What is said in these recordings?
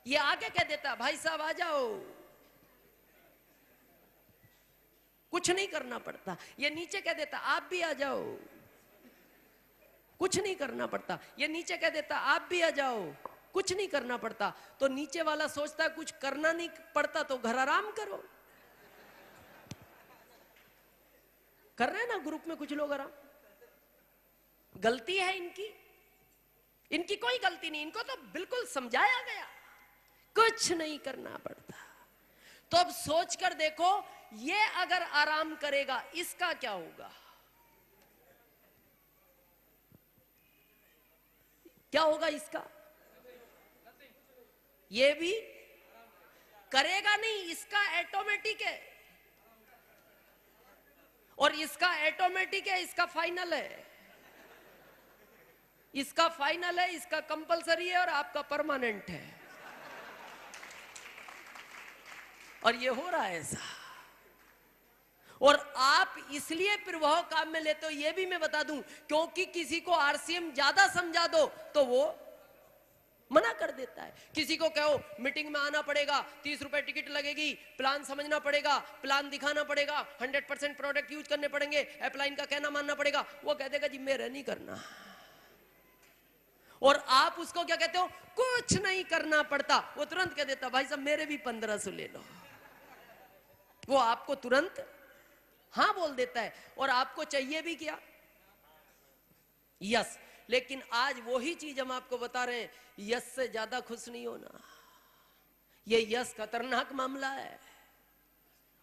ये आगे कह देता भाई साहब आ जाओ, कुछ नहीं करना पड़ता। ये नीचे कह देता आप भी आ जाओ, कुछ नहीं करना पड़ता। ये नीचे कह देता आप भी आ जाओ, कुछ नहीं करना पड़ता। तो नीचे वाला सोचता है कुछ करना नहीं पड़ता तो घर आराम करो। कर रहे हैं ना ग्रुप में कुछ लोग आराम। गलती है इनकी? इनकी कोई गलती नहीं, इनको तो बिल्कुल समझाया गया कुछ नहीं करना पड़ता। तो अब सोच कर देखो, ये अगर आराम करेगा इसका क्या होगा? क्या होगा इसका? ये भी करेगा नहीं, इसका ऑटोमेटिक है। और इसका ऑटोमेटिक है, इसका फाइनल है। इसका फाइनल है, इसका कंपलसरी है और आपका परमानेंट है। और ये हो रहा है ऐसा। और आप इसलिए प्रभाव काम में लेते हो, ये भी मैं बता दूं, क्योंकि किसी को आरसीएम ज्यादा समझा दो तो वो मना कर देता है। किसी को कहो मीटिंग में आना पड़ेगा, 30 रुपए टिकट लगेगी, प्लान समझना पड़ेगा, प्लान दिखाना पड़ेगा, 100% प्रोडक्ट यूज करने पड़ेंगे, अपलाइन का कहना मानना पड़ेगा, वो कह देगा जी मेरा नहीं करना। और आप उसको क्या कहते हो? कुछ नहीं करना पड़ता। वो तुरंत कह देता भाई साहब मेरे भी 1500 ले लो। वो आपको तुरंत हाँ बोल देता है। और आपको चाहिए भी क्या? यस। लेकिन आज वही चीज हम आपको बता रहे हैं, यस से ज्यादा खुश नहीं होना। ये यस खतरनाक मामला है।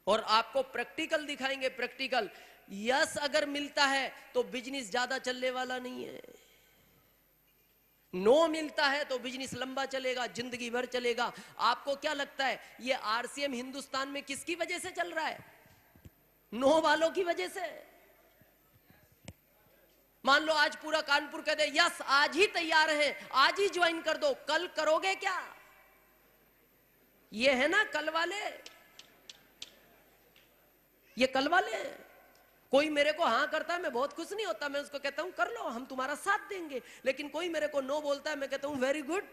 और आपको प्रैक्टिकल दिखाएंगे, प्रैक्टिकल। यस अगर मिलता है तो बिजनेस ज्यादा चलने वाला नहीं है। नो मिलता है तो बिजनेस लंबा चलेगा, जिंदगी भर चलेगा। आपको क्या लगता है ये आरसीएम हिंदुस्तान में किसकी वजह से चल रहा है? नो वालों की वजह से। मान लो आज पूरा कानपुर कह दे यस आज ही तैयार है, आज ही ज्वाइन कर दो, कल करोगे क्या? ये है ना कल वाले, ये कल वाले। कोई मेरे को हाँ करता है मैं बहुत खुश नहीं होता, मैं उसको कहता हूं कर लो हम तुम्हारा साथ देंगे। लेकिन कोई मेरे को नो बोलता है, मैं कहता हूं वेरी गुड।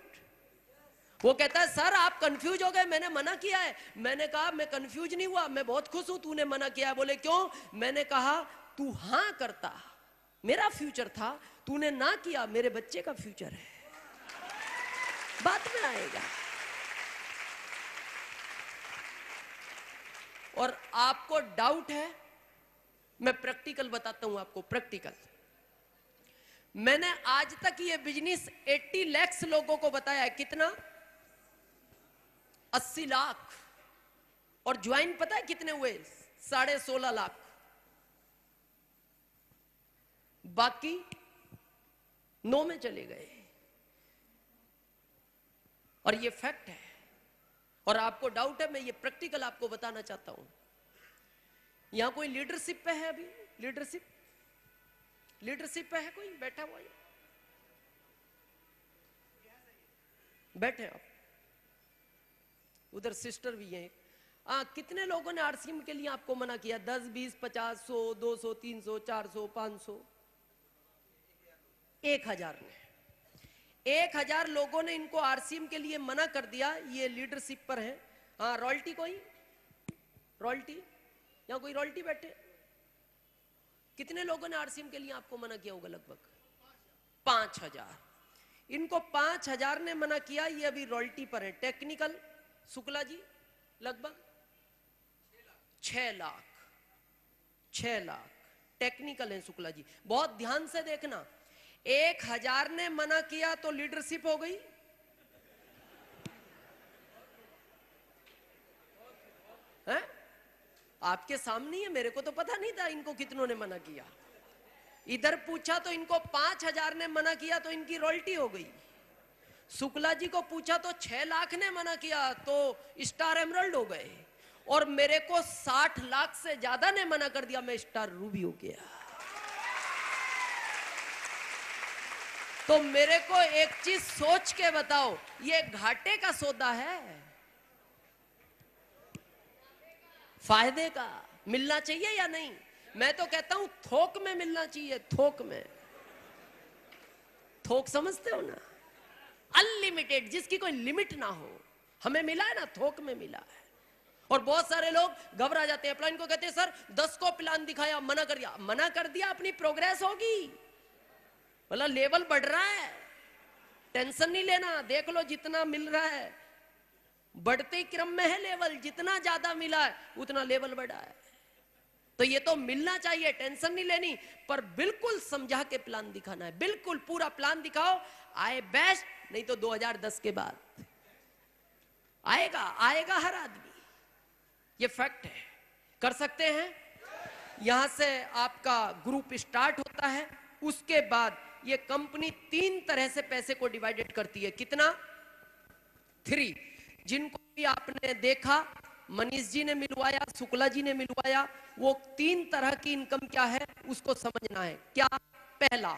वो कहता है सर आप कंफ्यूज हो गए, मैंने मना किया है। मैंने कहा मैं कंफ्यूज नहीं हुआ, मैं बहुत खुश हूं तूने मना किया है। बोले क्यों? मैंने कहा तू हाँ करता मेरा फ्यूचर था, तूने ना किया मेरे बच्चे का फ्यूचर है, बाद में आएगा। और आपको डाउट है, मैं प्रैक्टिकल बताता हूं आपको। प्रैक्टिकल मैंने आज तक ये बिजनेस 80 लाख लोगों को बताया है। कितना? 80 लाख। और ज्वाइन पता है कितने हुए? 16.5 लाख। बाकी 9 में चले गए। और ये फैक्ट है। और आपको डाउट है, मैं ये प्रैक्टिकल आपको बताना चाहता हूं। यहां कोई लीडरशिप पे है? अभी लीडरशिप पे है कोई बैठा हुआ? बैठे आप। उधर सिस्टर भी है। कितने लोगों ने आरसीएम के लिए आपको मना किया? 10, 20, 50, 100, 200, 300, 400, 500? 1000 ने। 1000 लोगों ने इनको आरसीएम के लिए मना कर दिया। ये लीडरशिप पर है। हाँ, रॉयल्टी कोई? रॉयल्टी? यहां कोई रॉयल्टी बैठे? कितने लोगों ने आरसीएम के लिए आपको मना किया होगा? लगभग 5000। इनको 5000 ने मना किया। ये अभी रॉयल्टी पर है। टेक्निकल शुक्ला जी लगभग 6 लाख। 6 लाख टेक्निकल है शुक्ला जी। बहुत ध्यान से देखना, 1000 ने मना किया तो लीडरशिप हो गई। है? आपके सामने है, मेरे को तो पता नहीं था इनको कितनों ने मना किया। इधर पूछा तो इनको 5000 ने मना किया तो इनकी रॉयल्टी हो गई। शुक्ला जी को पूछा तो 6 लाख ने मना किया तो स्टार एमरल्ड हो गए। और मेरे को 60 लाख से ज्यादा ने मना कर दिया, मैं स्टार रूबी हो गया। तो मेरे को एक चीज सोच के बताओ, ये घाटे का सौदा है, फायदे का? मिलना चाहिए या नहीं? मैं तो कहता हूं थोक में मिलना चाहिए। थोक में। थोक समझते हो ना? अनलिमिटेड, जिसकी कोई लिमिट ना हो। हमें मिला है ना, थोक में मिला है। और बहुत सारे लोग घबरा जाते हैं, अपलाइन को कहते हैं सर 10 को प्लान दिखाया, मना कर दिया। मना कर दिया, अपनी प्रोग्रेस होगी, मतलब लेवल बढ़ रहा है, टेंशन नहीं लेना। देख लो जितना मिल रहा है, बढ़ते क्रम में है लेवल, जितना ज्यादा मिला है उतना लेवल बढ़ा है। तो ये तो मिलना चाहिए, टेंशन नहीं लेनी, पर बिल्कुल समझा के प्लान दिखाना है, बिल्कुल पूरा प्लान दिखाओ। आए बेस्ट, नहीं तो 2010 के बाद आएगा, आएगा हर आदमी, ये फैक्ट है। कर सकते हैं। यहां से आपका ग्रुप स्टार्ट होता है, उसके बाद ये कंपनी 3 तरह से पैसे को डिवाइडेड करती है। कितना? 3। जिनको भी आपने देखा, मनीष जी ने मिलवाया, शुक्ला जी ने मिलवाया, वो 3 तरह की इनकम क्या है उसको समझना है। क्या? पहला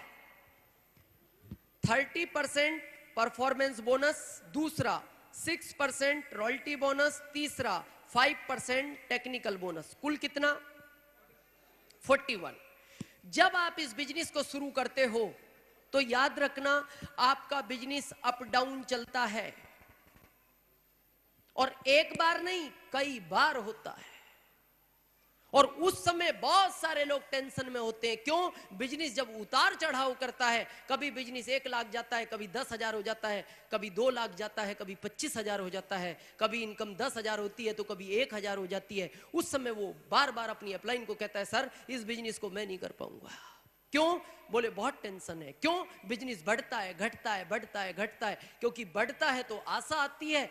30% परफॉर्मेंस बोनस, दूसरा 6% रॉयल्टी बोनस, तीसरा 5% टेक्निकल बोनस। कुल कितना? 41। जब आप इस बिजनेस को शुरू करते हो तो याद रखना आपका बिजनेस अप डाउन चलता है, और एक बार नहीं कई बार होता है। और उस समय बहुत सारे लोग टेंशन में होते हैं। क्यों? बिजनेस जब उतार चढ़ाव करता है, कभी बिजनेस 1 लाख जाता है, कभी 10,000 हो जाता है, कभी 2 लाख जाता है, कभी 25,000 हो जाता है, कभी इनकम 10,000 होती है तो कभी 1,000 हो जाती है। उस समय वो बार बार अपनी अपलाइन को कहता है सर इस बिजनेस को मैं नहीं कर पाऊंगा। क्यों? बोले बहुत टेंशन है। क्यों? बिजनेस बढ़ता है, घटता है, बढ़ता है, घटता है। क्योंकि बढ़ता है तो आशा आती है,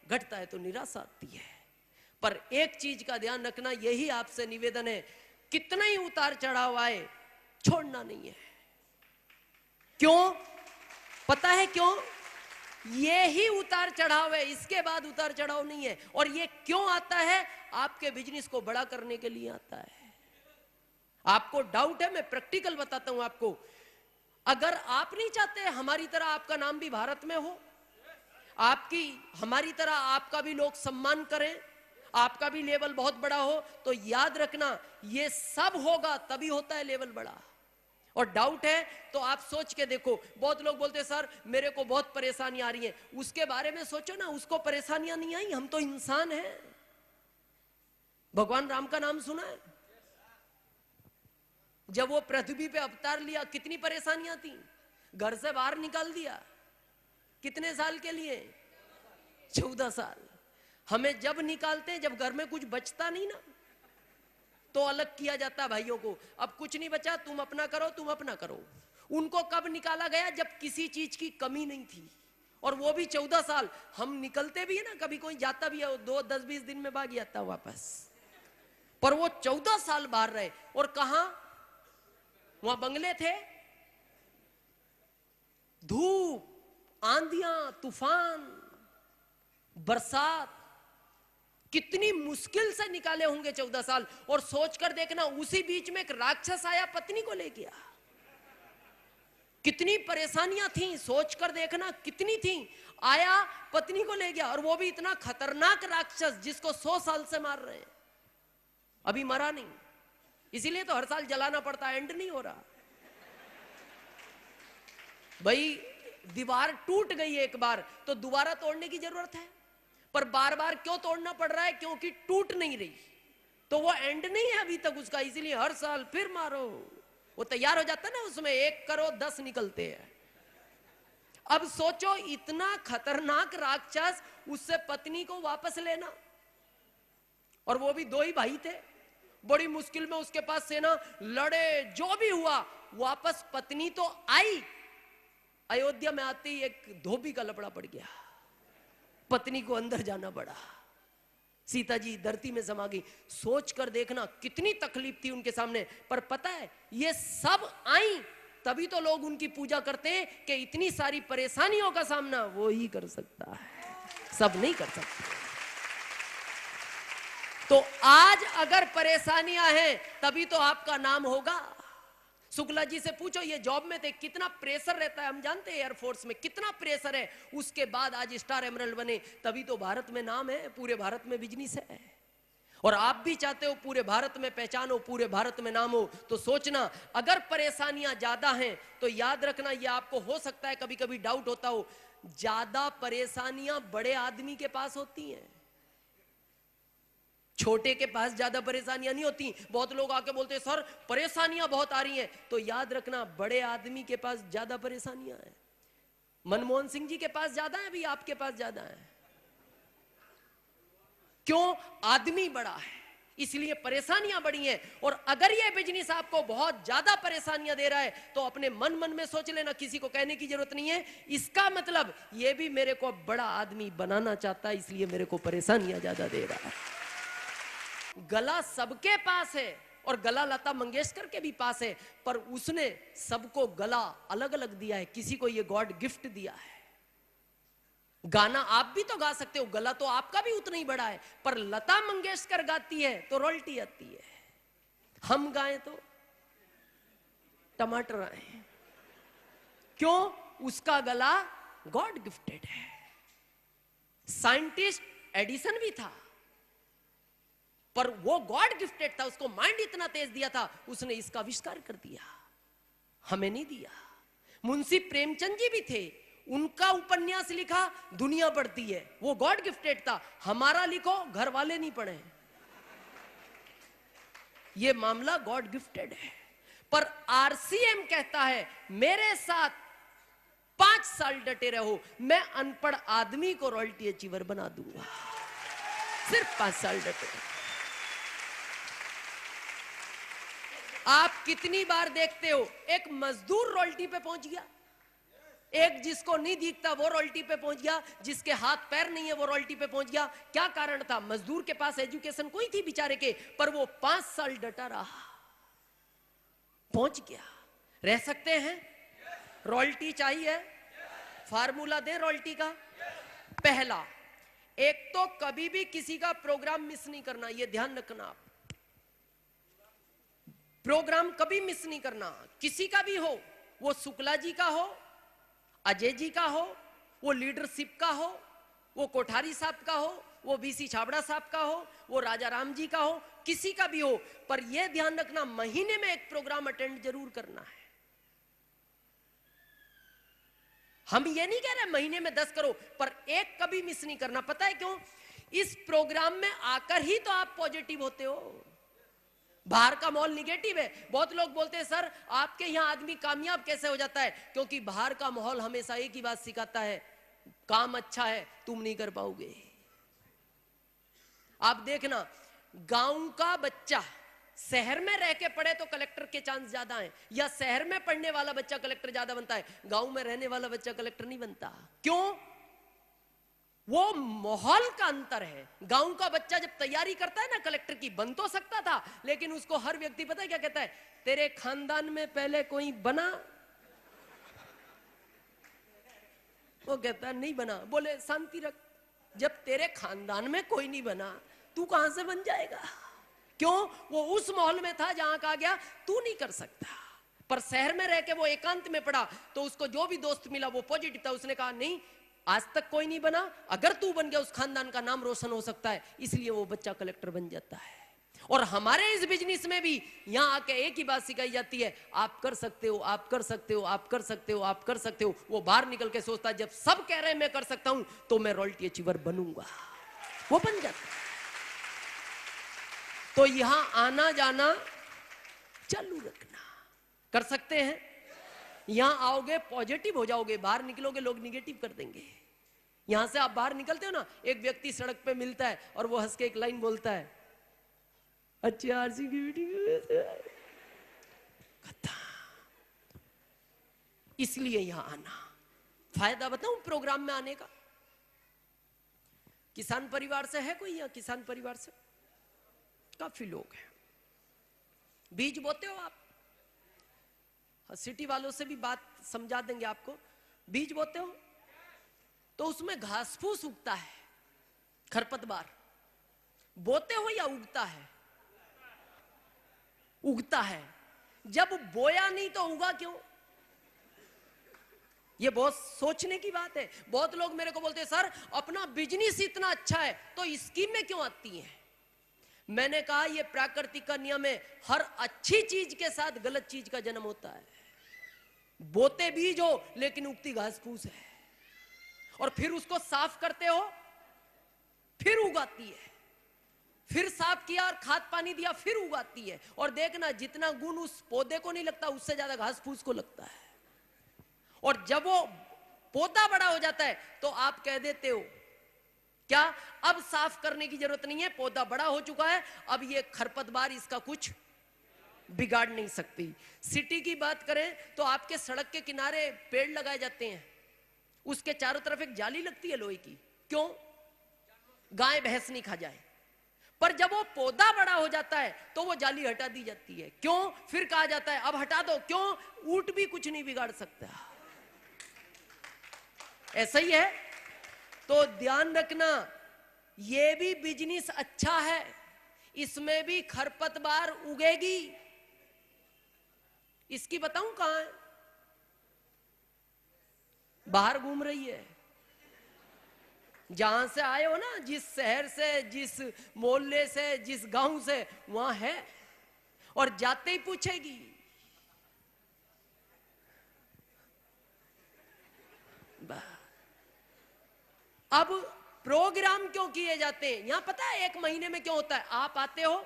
घटता है तो निराशा आती है। पर एक चीज का ध्यान रखना, यही आपसे निवेदन है, कितना ही उतार चढ़ाव आए छोड़ना नहीं है। क्यों? पता है क्यों? ये ही उतार चढ़ाव है, इसके बाद उतार चढ़ाव नहीं है। और ये क्यों आता है? आपके बिजनेस को बड़ा करने के लिए आता है। आपको डाउट है, मैं प्रैक्टिकल बताता हूं आपको। अगर आप नहीं चाहते हमारी तरह आपका नाम भी भारत में हो, आपकी हमारी तरह आपका भी लोग सम्मान करें, आपका भी लेवल बहुत बड़ा हो, तो याद रखना ये सब होगा तभी होता है लेवल बड़ा। और डाउट है तो आप सोच के देखो। बहुत लोग बोलते हैं सर मेरे को बहुत परेशानी आ रही है, उसके बारे में सोचो ना, उसको परेशानियां नहीं आई, हम तो इंसान हैं। भगवान राम का नाम सुना है? जब वो पृथ्वी पे अवतार लिया कितनी परेशानियां थी, घर से बाहर निकाल दिया, कितने साल के लिए? 14 साल। हमें जब निकालते हैं जब घर में कुछ बचता नहीं ना, तो अलग किया जाता भाइयों को, अब कुछ नहीं बचा, तुम अपना करो, तुम अपना करो। उनको कब निकाला गया? जब किसी चीज की कमी नहीं थी, और वो भी 14 साल। हम निकलते भी है ना, कभी कोई जाता भी है 2, 10, 20 दिन में भाग जाता वापस, पर वो 14 साल बाहर रहे। और कहां? वहां बंगले थे, धूप, आंधियां, तूफान, बरसात, कितनी मुश्किल से निकाले होंगे 14 साल। और सोचकर देखना उसी बीच में एक राक्षस आया, पत्नी को ले गया। कितनी परेशानियां थी, सोचकर देखना कितनी थी। आया, पत्नी को ले गया, और वो भी इतना खतरनाक राक्षस जिसको 100 साल से मार रहे हैं, अभी मरा नहीं। इसीलिए तो हर साल जलाना पड़ता है, एंड नहीं हो रहा। भाई दीवार टूट गई एक बार तो दोबारा तोड़ने की जरूरत है, पर बार बार क्यों तोड़ना पड़ रहा है? क्योंकि टूट नहीं रही, तो वो एंड नहीं है अभी तक उसका, इसीलिए हर साल फिर मारो। वो तैयार हो जाता है ना, उसमें 1 करो 10 निकलते हैं। अब सोचो इतना खतरनाक राक्षस, उससे पत्नी को वापस लेना, और वो भी 2 ही भाई थे। बड़ी मुश्किल में उसके पास सेना लड़े, जो भी हुआ वापस पत्नी तो आई। अयोध्या में आते ही एक धोबी का लफड़ा पड़ गया, पत्नी को अंदर जाना पड़ा, सीता जी धरती में समा गई। सोच कर देखना कितनी तकलीफ थी उनके सामने। पर पता है ये सब आई तभी तो लोग उनकी पूजा करते हैं कि इतनी सारी परेशानियों का सामना वो ही कर सकता है, सब नहीं कर सकते। तो आज अगर परेशानियां हैं तभी तो आपका नाम होगा। शुक्ला जी से पूछो, ये जॉब में थे, कितना प्रेशर रहता है, हम जानते हैं एयरफोर्स में कितना प्रेशर है। उसके बाद आज स्टार एमरल्ड बने, तभी तो भारत में नाम है, पूरे भारत में बिजनेस है। और आप भी चाहते हो पूरे भारत में पहचान हो, पूरे भारत में नाम हो, तो सोचना अगर परेशानियां ज्यादा हैं तो याद रखना ये आपको हो सकता है कभी कभी डाउट होता हो, ज्यादा परेशानियां बड़े आदमी के पास होती हैं, छोटे के पास ज्यादा परेशानियां नहीं होती। बहुत लोग आके बोलते हैं सर परेशानियां बहुत आ रही हैं, तो याद रखना बड़े आदमी के पास ज्यादा परेशानियां हैं। मनमोहन सिंह जी के पास ज्यादा है, अभी आपके पास ज्यादा है। क्यों? आदमी बड़ा है, इसलिए परेशानियां बड़ी हैं। और अगर ये बिजनेस आपको बहुत ज्यादा परेशानियां दे रहा है तो अपने मन मन में सोच लेना, किसी को कहने की जरूरत नहीं है। इसका मतलब ये भी मेरे को बड़ा आदमी बनाना चाहता है, इसलिए मेरे को परेशानियां ज्यादा दे रहा है। गला सबके पास है और गला लता मंगेशकर के भी पास है, पर उसने सबको गला अलग अलग दिया है। किसी को ये गॉड गिफ्ट दिया है। गाना आप भी तो गा सकते हो, गला तो आपका भी उतना ही बड़ा है, पर लता मंगेशकर गाती है तो रॉयल्टी आती है, हम गाएं तो टमाटर आए। क्यों? उसका गला गॉड गिफ्टेड है। साइंटिस्ट एडिसन भी था, पर वो गॉड गिफ्टेड था, उसको माइंड इतना तेज दिया था, उसने इसका आविष्कार कर दिया, हमें नहीं दिया। मुंशी प्रेमचंद जी भी थे, उनका उपन्यास लिखा, दुनिया पढ़ती है, वो गॉड गिफ्टेड था। हमारा लिखो, घर वाले नहीं पढ़े, ये मामला गॉड गिफ्टेड है। पर आरसीएम कहता है मेरे साथ 5 साल डटे रहो, मैं अनपढ़ आदमी को रॉयल्टी अचीवर बना दूंगा। सिर्फ 5 साल डटे रहो। आप कितनी बार देखते हो एक मजदूर रॉयल्टी पे पहुंच गया, एक जिसको नहीं दिखता वो रॉयल्टी पे पहुंच गया, जिसके हाथ पैर नहीं है वो रॉयल्टी पे पहुंच गया। क्या कारण था? मजदूर के पास एजुकेशन कोई थी बेचारे के, पर वो 5 साल डटा रहा, पहुंच गया। रह सकते हैं? रॉयल्टी चाहिए? फार्मूला दे रॉयल्टी का। पहला, एक तो कभी भी किसी का प्रोग्राम मिस नहीं करना, ये ध्यान रखना आप। प्रोग्राम कभी मिस नहीं करना, किसी का भी हो, वो शुक्ला जी का हो, अजय जी का हो, वो लीडरशिप का हो, वो कोठारी साहब का हो, वो बीसी छाबड़ा साहब का हो, वो राजा राम जी का हो, किसी का भी हो, पर यह ध्यान रखना महीने में एक प्रोग्राम अटेंड जरूर करना है। हम ये नहीं कह रहे महीने में 10 करो, पर एक कभी मिस नहीं करना। पता है क्यों? इस प्रोग्राम में आकर ही तो आप पॉजिटिव होते हो। बाहर का माहौल निगेटिव है। बहुत लोग बोलते हैं सर आपके यहां आदमी कामयाब कैसे हो जाता है? क्योंकि बाहर का माहौल हमेशा एक ही बात सिखाता है, काम अच्छा है, तुम नहीं कर पाओगे। आप देखना, गांव का बच्चा शहर में रह के पढ़े तो कलेक्टर के चांस ज्यादा हैं, या शहर में पढ़ने वाला बच्चा कलेक्टर ज्यादा बनता है, गांव में रहने वाला बच्चा कलेक्टर नहीं बनता। क्यों? वो माहौल का अंतर है। गांव का बच्चा जब तैयारी करता है ना कलेक्टर की, बन तो सकता था, लेकिन उसको हर व्यक्ति पता है क्या कहता है? तेरे खानदान में पहले कोई बना? वो कहता है नहीं बना। बोले शांति रख, जब तेरे खानदान में कोई नहीं बना तू कहां से बन जाएगा? क्यों? वो उस माहौल में था जहां कहा गया तू नहीं कर सकता। पर शहर में रह के वो एकांत में पड़ा, तो उसको जो भी दोस्त मिला वो पॉजिटिव था। उसने कहा नहीं, आज तक कोई नहीं बना, अगर तू बन गया उस खानदान का नाम रोशन हो सकता है, इसलिए वो बच्चा कलेक्टर बन जाता है। और हमारे इस बिजनेस में भी यहां आके एक ही बात सिखाई जाती है, आप कर सकते हो, आप कर सकते हो, आप कर सकते हो, आप कर सकते हो। वो बाहर निकल के सोचता है जब सब कह रहे हैं मैं कर सकता हूं तो मैं रॉयल्टी अचीवर बनूंगा, वो बन जाता है। तो यहां आना जाना चालू रखना। कर सकते हैं? यहां आओगे पॉजिटिव हो जाओगे, बाहर निकलोगे लोग निगेटिव कर देंगे। यहां से आप बाहर निकलते हो ना, एक व्यक्ति सड़क पे मिलता है और वो हंस के एक लाइन बोलता है, अच्छा आरसी की वीडियो। इसलिए यहां आना। फायदा बताऊं प्रोग्राम में आने का? किसान परिवार से है कोई? या किसान परिवार से काफी लोग हैं। बीज बोते हो आप? सिटी वालों से भी बात समझा देंगे आपको। बीज बोते हो तो उसमें घास फूस उगता है, खरपतवार। बोते हो या उगता है? उगता है। जब बोया नहीं तो उगा क्यों? ये बहुत सोचने की बात है। बहुत लोग मेरे को बोलते हैं सर अपना बिजनेस इतना अच्छा है तो स्कीमें क्यों आती हैं? मैंने कहा ये प्राकृतिक का नियम है, हर अच्छी चीज के साथ गलत चीज का जन्म होता है। बोते बीज हो लेकिन उगती घास फूस है। और फिर उसको साफ करते हो, फिर उगाती है, फिर साफ किया और खाद पानी दिया, फिर उगाती है। और देखना जितना गुण उस पौधे को नहीं लगता उससे ज्यादा घास फूस को लगता है। और जब वो पौधा बड़ा हो जाता है तो आप कह देते हो क्या अब साफ करने की जरूरत नहीं है, पौधा बड़ा हो चुका है, अब ये खरपतवार इसका कुछ बिगाड़ नहीं सकती। सिटी की बात करें तो आपके सड़क के किनारे पेड़ लगाए जाते हैं, उसके चारों तरफ एक जाली लगती है लोहे की, क्यों? गाय भैंस नहीं खा जाए। पर जब वो पौधा बड़ा हो जाता है तो वो जाली हटा दी जाती है, क्यों? फिर कहा जाता है अब हटा दो, क्यों? ऊंट भी कुछ नहीं बिगाड़ सकता। ऐसा ही है। तो ध्यान रखना, ये भी बिजनेस अच्छा है, इसमें भी खरपतवार उगेगी। इसकी बताऊं कहां है? बाहर घूम रही है। जहां से आए हो ना, जिस शहर से, जिस मोहल्ले से, जिस गांव से, वहां है। और जाते ही पूछेगी अब प्रोग्राम क्यों किए जाते हैं यहां पता है? 1 महीने में क्यों होता है? आप आते हो,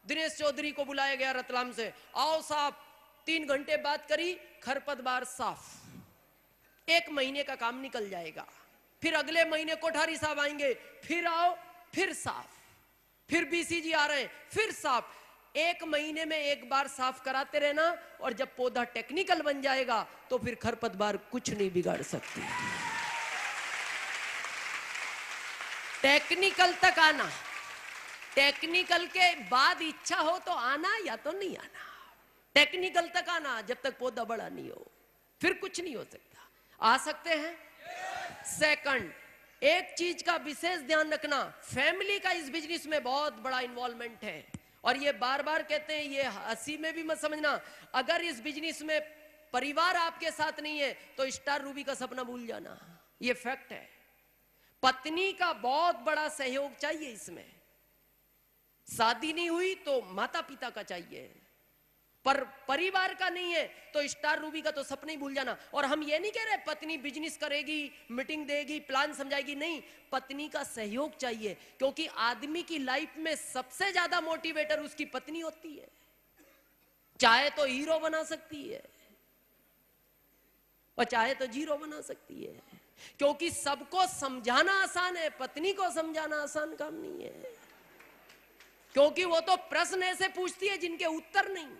दिनेश चौधरी को बुलाया गया रतलाम से, आओ साहब, 3 घंटे बात करी, खरपतवार साफ, 1 महीने का काम निकल जाएगा। फिर अगले महीने कोठारी साहब आएंगे, फिर आओ, फिर साफ, फिर बीसीजी आ रहे हैं, फिर साफ। 1 महीने में 1 बार साफ कराते रहना, और जब पौधा टेक्निकल बन जाएगा तो फिर खरपतवार कुछ नहीं बिगाड़ सकती। टेक्निकल तक आना, टेक्निकल के बाद इच्छा हो तो आना, या तो नहीं आना। टेक्निकल तक आना, जब तक पौधा बड़ा नहीं हो, फिर कुछ नहीं हो सकता। आ सकते हैं? सेकंड, एक चीज का विशेष ध्यान रखना, फैमिली का इस बिजनेस में बहुत बड़ा इन्वॉल्वमेंट है। और ये बार बार कहते हैं, ये हंसी में भी मत समझना, अगर इस बिजनेस में परिवार आपके साथ नहीं है तो स्टार रूबी का सपना भूल जाना, ये फैक्ट है। पत्नी का बहुत बड़ा सहयोग चाहिए इसमें। शादी नहीं हुई तो माता पिता का चाहिए, पर परिवार का नहीं है तो स्टार रूबी का तो सपना ही भूल जाना। और हम ये नहीं कह रहे पत्नी बिजनेस करेगी, मीटिंग देगी, प्लान समझाएगी, नहीं, पत्नी का सहयोग चाहिए, क्योंकि आदमी की लाइफ में सबसे ज्यादा मोटिवेटर उसकी पत्नी होती है। चाहे तो हीरो बना सकती है और चाहे तो जीरो बना सकती है, क्योंकि सबको समझाना आसान है, पत्नी को समझाना आसान काम नहीं है, क्योंकि वो तो प्रश्न ऐसे पूछती है जिनके उत्तर नहीं।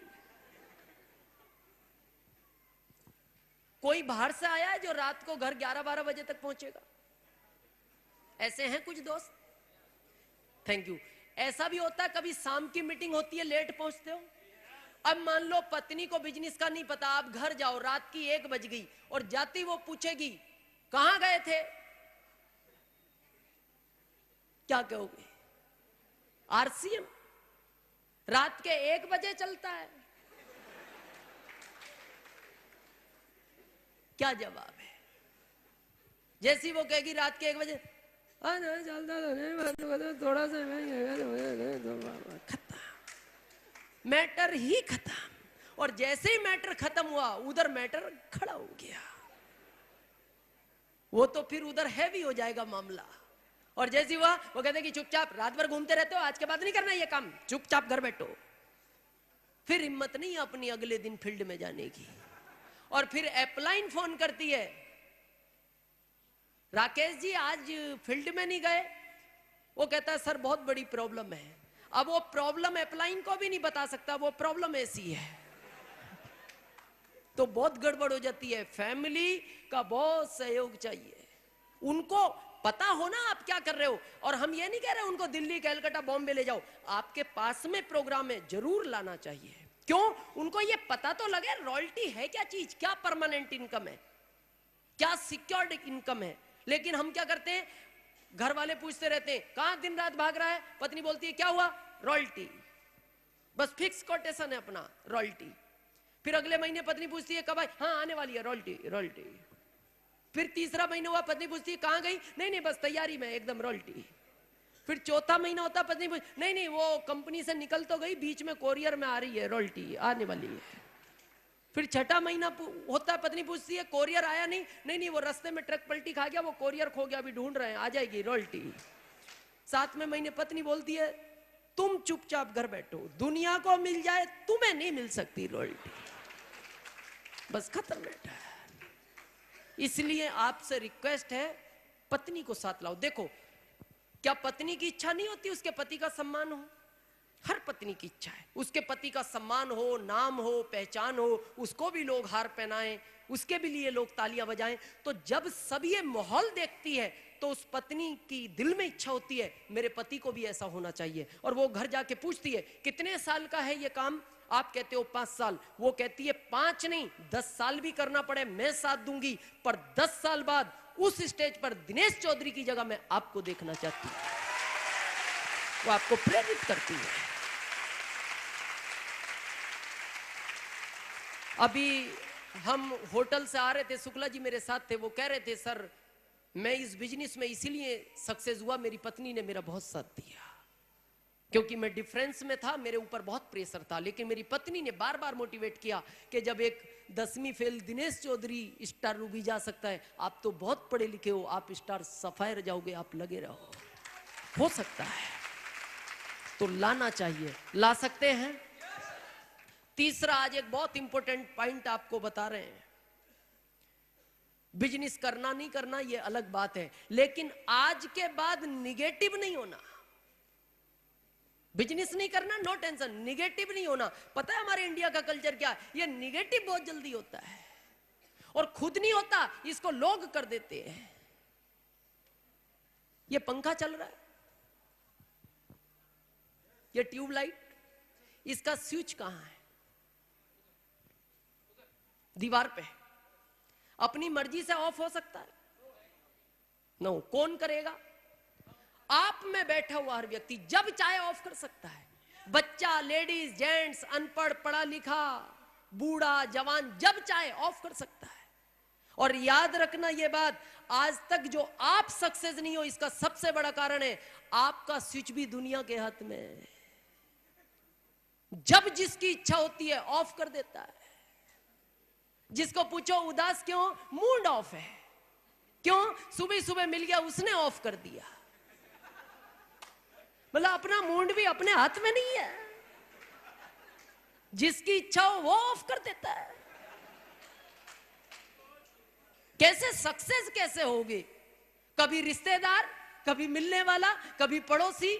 कोई बाहर से आया है जो रात को घर 11-12 बजे तक पहुंचेगा? ऐसे हैं कुछ दोस्त? Thank you. ऐसा भी होता है कभी शाम की मीटिंग होती है, लेट पहुंचते हो। अब मान लो पत्नी को बिजनेस का नहीं पता, आप घर जाओ, रात की 1 बज गई, और जाती वो पूछेगी कहां गए थे, क्या कहोगे? आरसीएम रात के 1 बजे चलता है, क्या जवाब है? जैसी वो कहेगी रात के 1 बजे चलता, थोड़ा सा खत्म, मैटर ही खत्म। और जैसे ही मैटर खत्म हुआ, उधर मैटर खड़ा हो गया, वो तो फिर उधर हैवी हो जाएगा मामला। और जैसी हुआ, वो कहते कि चुपचाप रात भर घूमते रहते हो, आज के बाद नहीं करना ये काम, चुपचाप घर बैठो। फिर हिम्मत नहीं अपनी अगले दिन फील्ड में जाने की। और फिर अपलाइन फोन करती है, राकेश जी आज फील्ड में नहीं गए? वो कहता है सर बहुत बड़ी प्रॉब्लम है। अब वो प्रॉब्लम अपलाइन को भी नहीं बता सकता, वो प्रॉब्लम ऐसी है, तो बहुत गड़बड़ हो जाती है। फैमिली का बहुत सहयोग चाहिए, उनको पता हो ना आप क्या कर रहे हो। और हम ये नहीं कह रहे उनको दिल्ली, कलकत्ता, बॉम्बे ले जाओ, आपके पास में प्रोग्राम है, जरूर लाना चाहिए। क्यों? उनको ये पता तो लगे रॉयल्टी है क्या चीज, क्या परमानेंट इनकम है, क्या सिक्योर्ड इनकम है। लेकिन हम क्या करते हैं, घर वाले पूछते रहते हैं कहां दिन रात भाग रहा है, पत्नी बोलती है क्या हुआ, रॉयल्टी, बस फिक्स कोटेशन है अपना, रॉयल्टी। फिर अगले महीने पत्नी पूछती है कब आई, हाँ आने वाली है, रॉयल्टी रॉयल्टी। फिर तीसरा महीना हुआ, पत्नी पूछती है कहां गई, नहीं नहीं बस तैयारी में, एकदम रॉयल्टी। फिर चौथा महीना होता, पत्नी पूछ, नहीं नहीं वो कंपनी से निकल तो गई, बीच में कोरियर में आ रही है, रॉयल्टी आने वाली है। फिर छठा महीना होता है, पत्नी पूछती है कोरियर आया नहीं? नहीं नहीं, वो रास्ते में ट्रक पलटी खा गया, वो कोरियर खो गया, अभी ढूंढ रहे हैं, आ जाएगी रॉयल्टी। 7वें महीने पत्नी बोलती है तुम चुपचाप घर बैठो, दुनिया को मिल जाए तुम्हें नहीं मिल सकती रॉयल्टी। बस खत्म बेटा। इसलिए आपसे रिक्वेस्ट है पत्नी को साथ लाओ। देखो, क्या पत्नी की इच्छा नहीं होती उसके पति का सम्मान हो? हर पत्नी की इच्छा है उसके पति का सम्मान हो, नाम हो, पहचान हो, उसको भी लोग हार पहनाएं, उसके भी लिए लोग तालियां बजाएं। तो जब सब ये माहौल देखती है तो उस पत्नी की दिल में इच्छा होती है मेरे पति को भी ऐसा होना चाहिए। और वो घर जाके पूछती है कितने साल का है ये काम? आप कहते हो 5 साल, वो कहती है 5 नहीं 10 साल भी करना पड़े मैं साथ दूंगी, पर 10 साल बाद उस स्टेज पर दिनेश चौधरी की जगह मैं आपको देखना चाहती हूं। वो आपको प्रेरित करती है। अभी हम होटल से आ रहे थे, शुक्ला जी मेरे साथ थे, वो कह रहे थे सर मैं इस बिजनेस में इसीलिए सक्सेस हुआ, मेरी पत्नी ने मेरा बहुत साथ दिया, क्योंकि मैं डिफरेंस में था, मेरे ऊपर बहुत प्रेशर था, लेकिन मेरी पत्नी ने बार बार मोटिवेट किया कि जब एक 10वीं फेल दिनेश चौधरी स्टार रूबी जा सकता है, आप तो बहुत पढ़े लिखे हो, आप स्टार सफायर जाओगे, आप लगे रहो, हो सकता है। तो लाना चाहिए, ला सकते हैं। तीसरा, आज एक बहुत इंपॉर्टेंट पॉइंट आपको बता रहे हैं। बिजनेस करना नहीं करना ये अलग बात है, लेकिन आज के बाद निगेटिव नहीं होना। बिजनेस नहीं करना, नो टेंशन, निगेटिव नहीं होना। पता है हमारे इंडिया का कल्चर क्या है? ये निगेटिव बहुत जल्दी होता है और खुद नहीं होता, इसको लोग कर देते हैं। ये पंखा चल रहा है, ये ट्यूबलाइट, इसका स्विच कहां है? दीवार पे। अपनी मर्जी से ऑफ हो सकता है? नो। कौन करेगा? आप में बैठा हुआ हर व्यक्ति जब चाहे ऑफ कर सकता है। बच्चा, लेडीज, जेंट्स, अनपढ़, पढ़ा लिखा, बूढ़ा, जवान, जब चाहे ऑफ कर सकता है। और याद रखना ये बात, आज तक जो आप सक्सेस नहीं हो इसका सबसे बड़ा कारण है आपका स्विच भी दुनिया के हाथ में है। जब जिसकी इच्छा होती है ऑफ कर देता है। जिसको पूछो उदास क्यों? मूड ऑफ है। क्यों? सुबह सुबह मिल गया उसने ऑफ कर दिया। मतलब अपना मूड भी अपने हाथ में नहीं है, जिसकी इच्छा हो वो ऑफ कर देता है। कैसे सक्सेस कैसे होगी? कभी रिश्तेदार, कभी मिलने वाला, कभी पड़ोसी,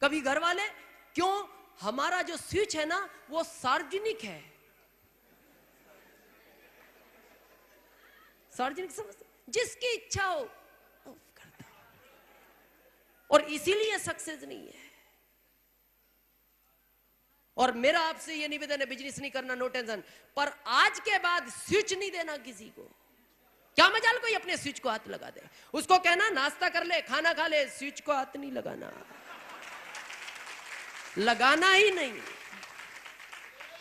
कभी घर वाले। क्यों? हमारा जो स्विच है ना वो सार्वजनिक है। सार्वजनिक समझ, जिसकी इच्छा हो ऑफ करता है। और इसीलिए सक्सेस नहीं है। और मेरा आपसे ये निवेदन है, बिजनेस नहीं करना, नो टेंशन, पर आज के बाद स्विच नहीं देना किसी को। क्या मजाल कोई अपने स्विच को हाथ लगा दे, उसको कहना नाश्ता कर ले, खाना खा ले, स्विच को हाथ नहीं लगाना, लगाना ही नहीं।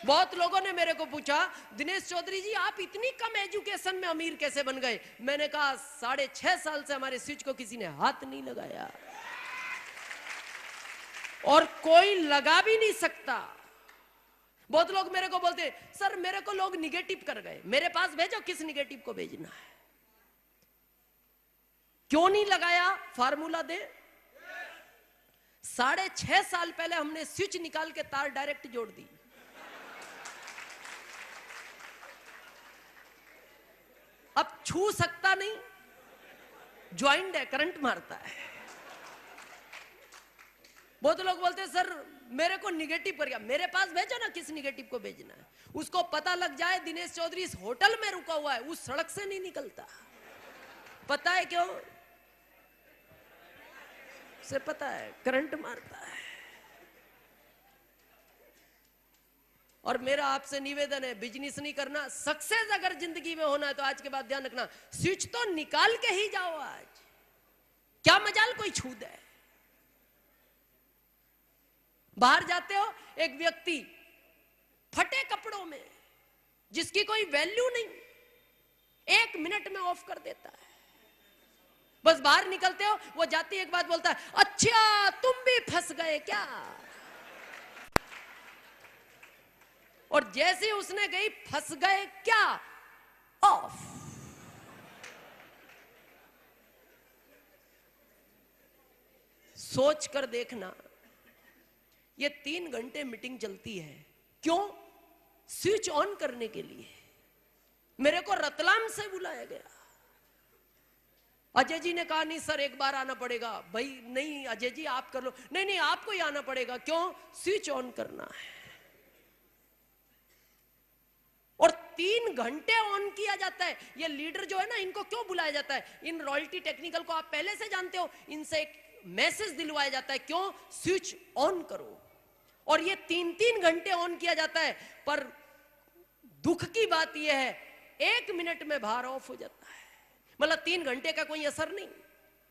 बहुत लोगों ने मेरे को पूछा दिनेश चौधरी जी आप इतनी कम एजुकेशन में अमीर कैसे बन गए? मैंने कहा 6.5 साल से हमारे स्विच को किसी ने हाथ नहीं लगाया और कोई लगा भी नहीं सकता। बहुत लोग मेरे को बोलते सर मेरे को लोग निगेटिव कर गए, मेरे पास भेजो किस निगेटिव को भेजना है। क्यों नहीं लगाया? फार्मूला दे। 6.5 साल पहले हमने स्विच निकाल के तार डायरेक्ट जोड़ दी। अब छू सकता नहीं, ज्वाइंट है, करंट मारता है। बहुत लोग बोलते हैं सर मेरे को निगेटिव कर गया, मेरे पास भेजो ना किस निगेटिव को भेजना है। उसको पता लग जाए दिनेश चौधरी इस होटल में रुका हुआ है, उस सड़क से नहीं निकलता। पता है क्यों? उसे पता है करंट मारता है। और मेरा आपसे निवेदन है बिजनेस नहीं करना, सक्सेस अगर जिंदगी में होना है तो आज के बाद ध्यान रखना स्विच तो निकाल के ही जाओ। आज क्या मजाल कोई छू दे। बाहर जाते हो, एक व्यक्ति फटे कपड़ों में जिसकी कोई वैल्यू नहीं 1 मिनट में ऑफ कर देता है। बस बाहर निकलते हो, वो जाती एक बात बोलता है अच्छा तुम भी फंस गए क्या? और जैसे ही उसने गई फंस गए क्या, ऑफ। सोच कर देखना, ये 3 घंटे मीटिंग चलती है, क्यों? स्विच ऑन करने के लिए। मेरे को रतलाम से बुलाया गया। अजय जी ने कहा नहीं सर एक बार आना पड़ेगा। भाई नहीं अजय जी आप कर लो। नहीं नहीं आपको ही आना पड़ेगा। क्यों? स्विच ऑन करना है। और 3 घंटे ऑन किया जाता है। ये लीडर जो है ना, इनको क्यों बुलाया जाता है? इन रॉयल्टी टेक्निकल को आप पहले से जानते हो। इनसे एक मैसेज दिलवाया जाता है, क्यों? स्विच ऑन करो। और ये 3-3 घंटे ऑन किया जाता है। पर दुख की बात यह है 1 मिनट में बाहर ऑफ हो जाता है। मतलब 3 घंटे का कोई असर नहीं।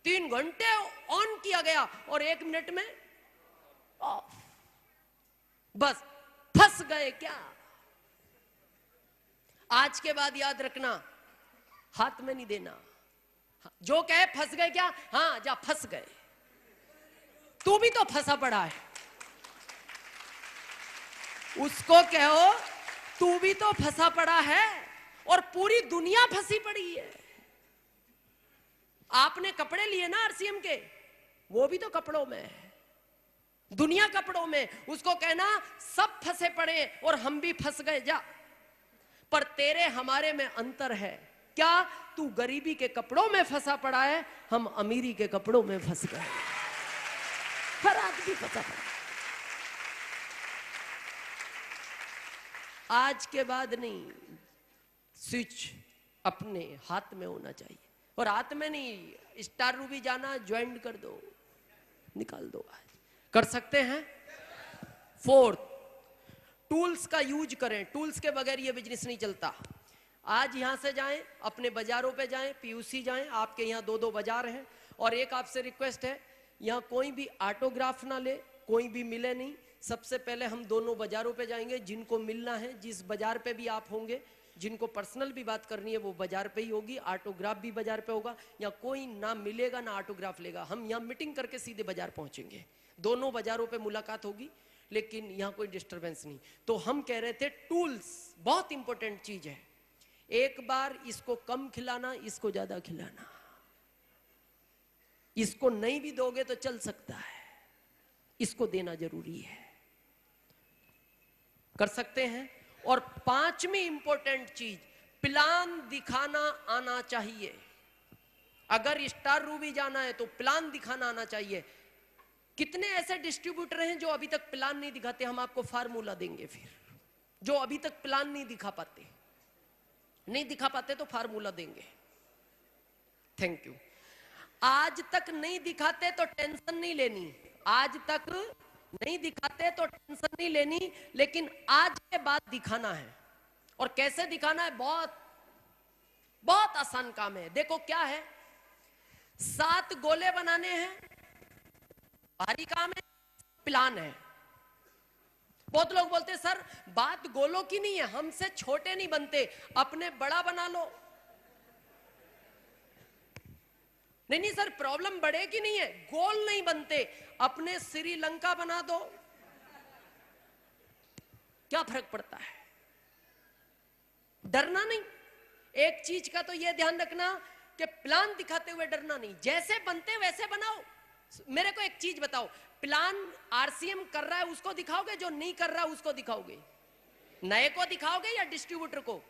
3 घंटे ऑन किया गया और 1 मिनट में ऑफ। बस फंस गए क्या? आज के बाद याद रखना, हाथ में नहीं देना। जो कहे फंस गए क्या, हाँ जा फंस गए। तू भी तो फंसा पड़ा है। उसको कहो तू भी तो फंसा पड़ा है और पूरी दुनिया फंसी पड़ी है। आपने कपड़े लिए ना आरसीएम के, वो भी तो कपड़ों में है, दुनिया कपड़ों में। उसको कहना सब फंसे पड़े और हम भी फंस गए जा। पर तेरे हमारे में अंतर है क्या? तू गरीबी के कपड़ों में फंसा पड़ा है, हम अमीरी के कपड़ों में फंस गए। हर आदमी फंसा पड़ा। आज के बाद नहीं, स्विच अपने हाथ में होना चाहिए। और हाथ में नहीं, स्टार रूबी जाना ज्वाइन कर दो, निकाल दो। आज कर सकते हैं। 4th, टूल्स का यूज करें। टूल्स के बगैर ये बिजनेस नहीं चलता। आज यहां से जाएं, अपने बाजारों पे जाएं, पीयूसी जाएं। आपके यहाँ 2-2 बाजार हैं। और एक आपसे रिक्वेस्ट है, यहाँ कोई भी ऑटोग्राफ ना ले, कोई भी मिले नहीं। सबसे पहले हम दोनों बाजारों पे जाएंगे। जिनको मिलना है, जिस बाजार पे भी आप होंगे, जिनको पर्सनल भी बात करनी है वो बाजार पे ही होगी, ऑटोग्राफ भी बाजार पे होगा। या कोई ना मिलेगा ना ऑटोग्राफ लेगा। हम यहाँ मीटिंग करके सीधे बाजार पहुंचेंगे। दोनों बाजारों पे मुलाकात होगी, लेकिन यहाँ कोई डिस्टरबेंस नहीं। तो हम कह रहे थे टूल्स बहुत इंपॉर्टेंट चीज है। एक बार इसको कम खिलाना, इसको ज्यादा खिलाना। इसको नहीं भी दोगे तो चल सकता है, इसको देना जरूरी है। कर सकते हैं। और 5वीं इंपॉर्टेंट चीज, प्लान दिखाना आना चाहिए। अगर स्टार रूबी जाना है तो प्लान दिखाना आना चाहिए। कितने ऐसे डिस्ट्रीब्यूटर हैं जो अभी तक प्लान नहीं दिखाते? हम आपको फार्मूला देंगे फिर। जो अभी तक प्लान नहीं दिखा पाते तो फार्मूला देंगे। Thank you. आज तक नहीं दिखाते तो टेंशन नहीं लेनी। आज तक नहीं दिखाते तो टेंशन नहीं लेनी, लेकिन आज के बाद दिखाना है। और कैसे दिखाना है? बहुत आसान काम है। देखो क्या है, 7 गोले बनाने हैं, भारी काम है, प्लान है। बहुत लोग बोलते हैं सर बात गोलों की नहीं है, हमसे छोटे नहीं बनते, अपने बड़ा बना लो। नहीं सर प्रॉब्लम बड़े की नहीं है, गोल नहीं बनते, अपने श्रीलंका बना दो। क्या फर्क पड़ता है? डरना नहीं। एक चीज का तो यह ध्यान रखना कि प्लान दिखाते हुए डरना नहीं। जैसे बनते वैसे बनाओ। मेरे को एक चीज बताओ, प्लान आरसीएम कर रहा है उसको दिखाओगे, जो नहीं कर रहा है उसको दिखाओगे? नए को दिखाओगे या डिस्ट्रीब्यूटर को?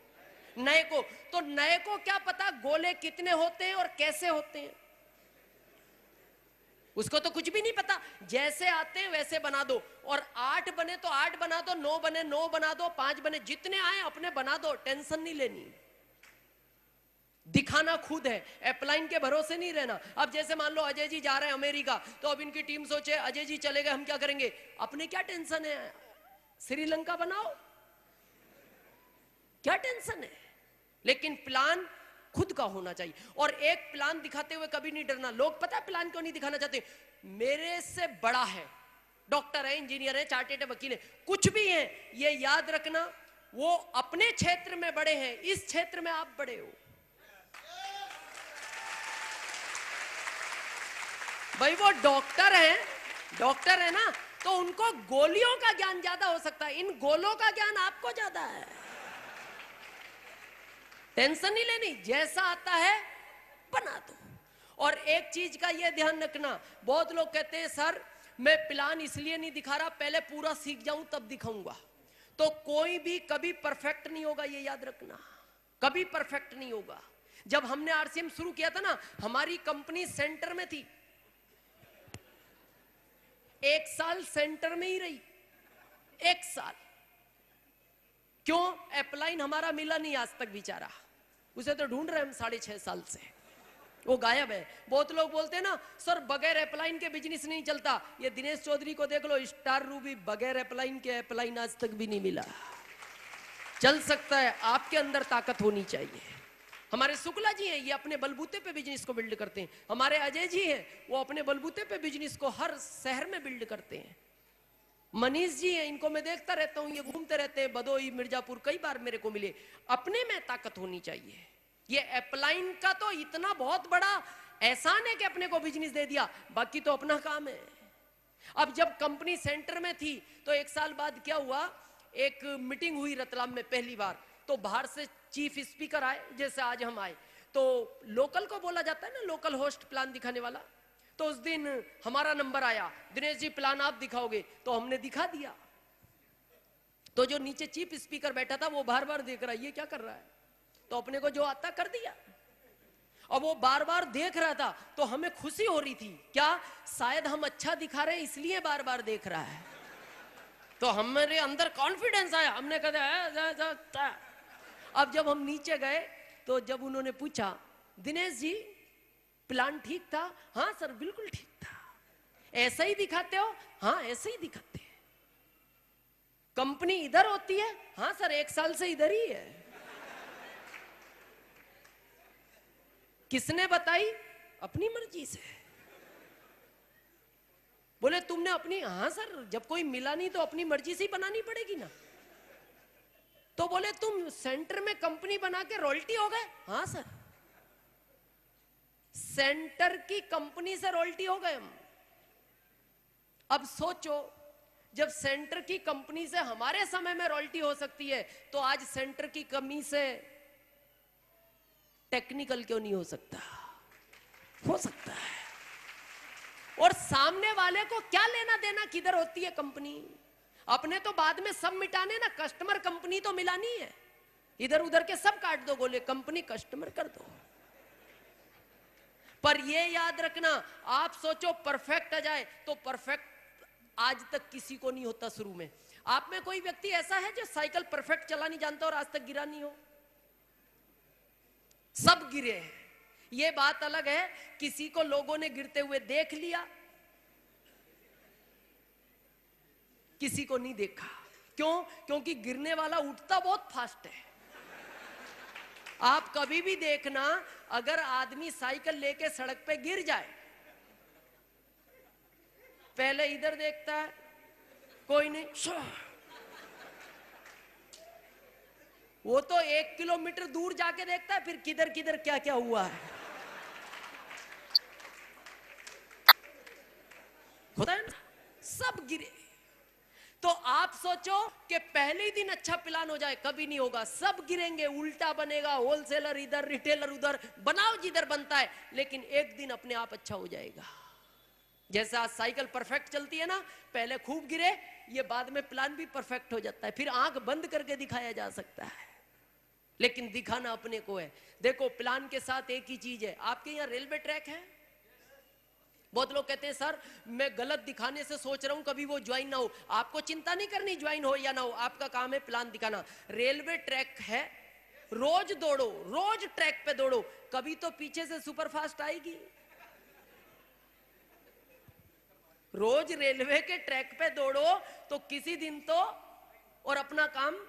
नए को। तो नए को क्या पता गोले कितने होते हैं और कैसे होते हैं? उसको तो कुछ भी नहीं पता। जैसे आते हैं वैसे बना दो। और 8 बने तो 8 बना दो, 9 बने 9 बना दो, 5 बने, जितने आए अपने बना दो। टेंशन नहीं लेनी। दिखाना खुद है, अपलाइन के भरोसे नहीं रहना। अब जैसे मान लो अजय जी जा रहे हैं अमेरिका, तो अब इनकी टीम सोचे अजय जी चले गए, हम क्या करेंगे? अपने क्या टेंशन है? श्रीलंका बनाओ, क्या टेंशन है? लेकिन प्लान खुद का होना चाहिए। और एक प्लान दिखाते हुए कभी नहीं डरना। लोग पता है प्लान क्यों नहीं दिखाना चाहते? मेरे से बड़ा है, डॉक्टर है, इंजीनियर है, चार्टेड वकील है, कुछ भी है, ये याद रखना, वो अपने क्षेत्र में बड़े हैं, इस क्षेत्र में आप बड़े हो। भाई वो डॉक्टर है ना, तो तो उनको गोलियों का ज्ञान ज्यादा हो सकता है, इन गोलों का ज्ञान आपको ज्यादा है। टेंशन नहीं लेनी, जैसा आता है बना दो। और एक चीज का ये ध्यान रखना, बहुत लोग कहते हैं सर मैं प्लान इसलिए नहीं दिखा रहा, पहले पूरा सीख जाऊं तब दिखाऊंगा। तो कोई भी कभी परफेक्ट नहीं होगा, ये याद रखना, कभी परफेक्ट नहीं होगा। जब हमने आरसीएम शुरू किया था ना, हमारी कंपनी सेंटर में थी, 1 साल सेंटर में ही रही, 1 साल। क्यों? अपलाइन हमारा मिला नहीं आज तक बेचारा, उसे तो ढूंढ रहे हम 6.5 साल से, वो गायब है। बहुत लोग बोलते हैं ना सर बगैर अपलाइन के बिजनेस नहीं चलता, ये दिनेश चौधरी को देख लो, स्टार रूबी बगैर अपलाइन के अपलाइन आज तक भी नहीं मिला। चल सकता है, आपके अंदर ताकत होनी चाहिए। हमारे शुक्ला जी हैं, ये अपने बलबूते पे बिजनेस को बिल्ड करते हैं। हमारे अजय जी हैं, वो अपने बलबूते पे बिजनेस को हर शहर में बिल्ड करते हैं। मनीष जी हैं, इनको मैं देखता रहता हूं, ये घूमते रहते हैं, भदोही मिर्जापुर कई बार मेरे को मिले। अपने में ताकत होनी चाहिए। ये अपलाइन का तो इतना बहुत बड़ा एहसान है कि अपने को बिजनेस दे दिया, बाकी तो अपना काम है। अब जब कंपनी सेंटर में थी तो 1 साल बाद क्या हुआ, एक मीटिंग हुई रतलाम में पहली बार, तो बाहर से चीफ स्पीकर आए, जैसे आज हम आए, तो लोकल को बोला जाता है ना, लोकल होस्ट प्लान दिखाने वाला। तो उस दिन हमारा नंबर आया, दिनेश जी प्लान आप दिखाओगे, तो हमने दिखा दिया। तो जो नीचे चीफ स्पीकर बैठा था वो बार बार देख रहा है, ये क्या कर रहा है, तो अपने को जो आता कर दिया। और वो बार बार देख रहा था, तो हमें खुशी हो रही थी, क्या शायद हम अच्छा दिखा रहे हैं इसलिए बार बार देख रहा है। तो हमारे अंदर कॉन्फिडेंस आया, हमने कहा। अब जब हम नीचे गए तो जब उन्होंने पूछा दिनेश जी प्लान ठीक था, हाँ सर बिल्कुल ठीक था। ऐसा ही दिखाते हो? हाँ ऐसे ही दिखाते हैं। कंपनी इधर होती है? हाँ सर 1 साल से इधर ही है। किसने बताई? अपनी मर्जी से। बोले तुमने अपनी? हाँ सर जब कोई मिला नहीं तो अपनी मर्जी से ही बनानी पड़ेगी ना। तो बोले तुम सेंटर में कंपनी बना के रॉयल्टी हो गए? हाँ सर सेंटर की कंपनी से रॉयल्टी हो गए हम। अब सोचो जब सेंटर की कंपनी से हमारे समय में रॉयल्टी हो सकती है, तो आज सेंटर की कमी से टेक्निकल क्यों नहीं हो सकता? हो सकता है। और सामने वाले को क्या लेना देना किधर होती है कंपनी? अपने तो बाद में सब मिटाने ना, कस्टमर कंपनी तो मिलानी है। इधर उधर के सब काट दो, बोले कंपनी कस्टमर कर दो। पर ये याद रखना, आप सोचो परफेक्ट आ जाए, तो परफेक्ट आज तक किसी को नहीं होता शुरू में। आप में कोई व्यक्ति ऐसा है जो साइकिल परफेक्ट चला नहीं जानता और आज तक गिरा नहीं हो? सब गिरे हैं। ये बात अलग है, किसी को लोगों ने गिरते हुए देख लिया, किसी को नहीं देखा। क्यों? क्योंकि गिरने वाला उठता बहुत फास्ट है। आप कभी भी देखना, अगर आदमी साइकिल लेके सड़क पे गिर जाए, पहले इधर देखता है, कोई नहीं, वो तो 1 किलोमीटर दूर जाके देखता है फिर किधर किधर क्या क्या हुआ है। होता है ना, सब गिरे। तो आप सोचो कि पहले ही दिन अच्छा प्लान हो जाए, कभी नहीं होगा। सब गिरेंगे, उल्टा बनेगा, होलसेलर इधर रिटेलर उधर, बनाओ जिधर बनता है, लेकिन एक दिन अपने आप अच्छा हो जाएगा। जैसे आज साइकिल परफेक्ट चलती है ना, पहले खूब गिरे, ये बाद में प्लान भी परफेक्ट हो जाता है, फिर आंख बंद करके दिखाया जा सकता है, लेकिन दिखाना अपने को है। देखो प्लान के साथ एक ही चीज है, आपके यहाँ रेलवे ट्रैक है। बहुत लोग कहते हैं सर मैं गलत दिखाने से सोच रहा हूं कभी वो ज्वाइन ना हो। आपको चिंता नहीं करनी ज्वाइन हो या ना हो, आपका काम है प्लान दिखाना। रेलवे ट्रैक है, रोज दौड़ो, रोज ट्रैक पे दौड़ो, कभी तो पीछे से सुपरफास्ट आएगी। रोज रेलवे के ट्रैक पे दौड़ो तो किसी दिन तो और अपना काम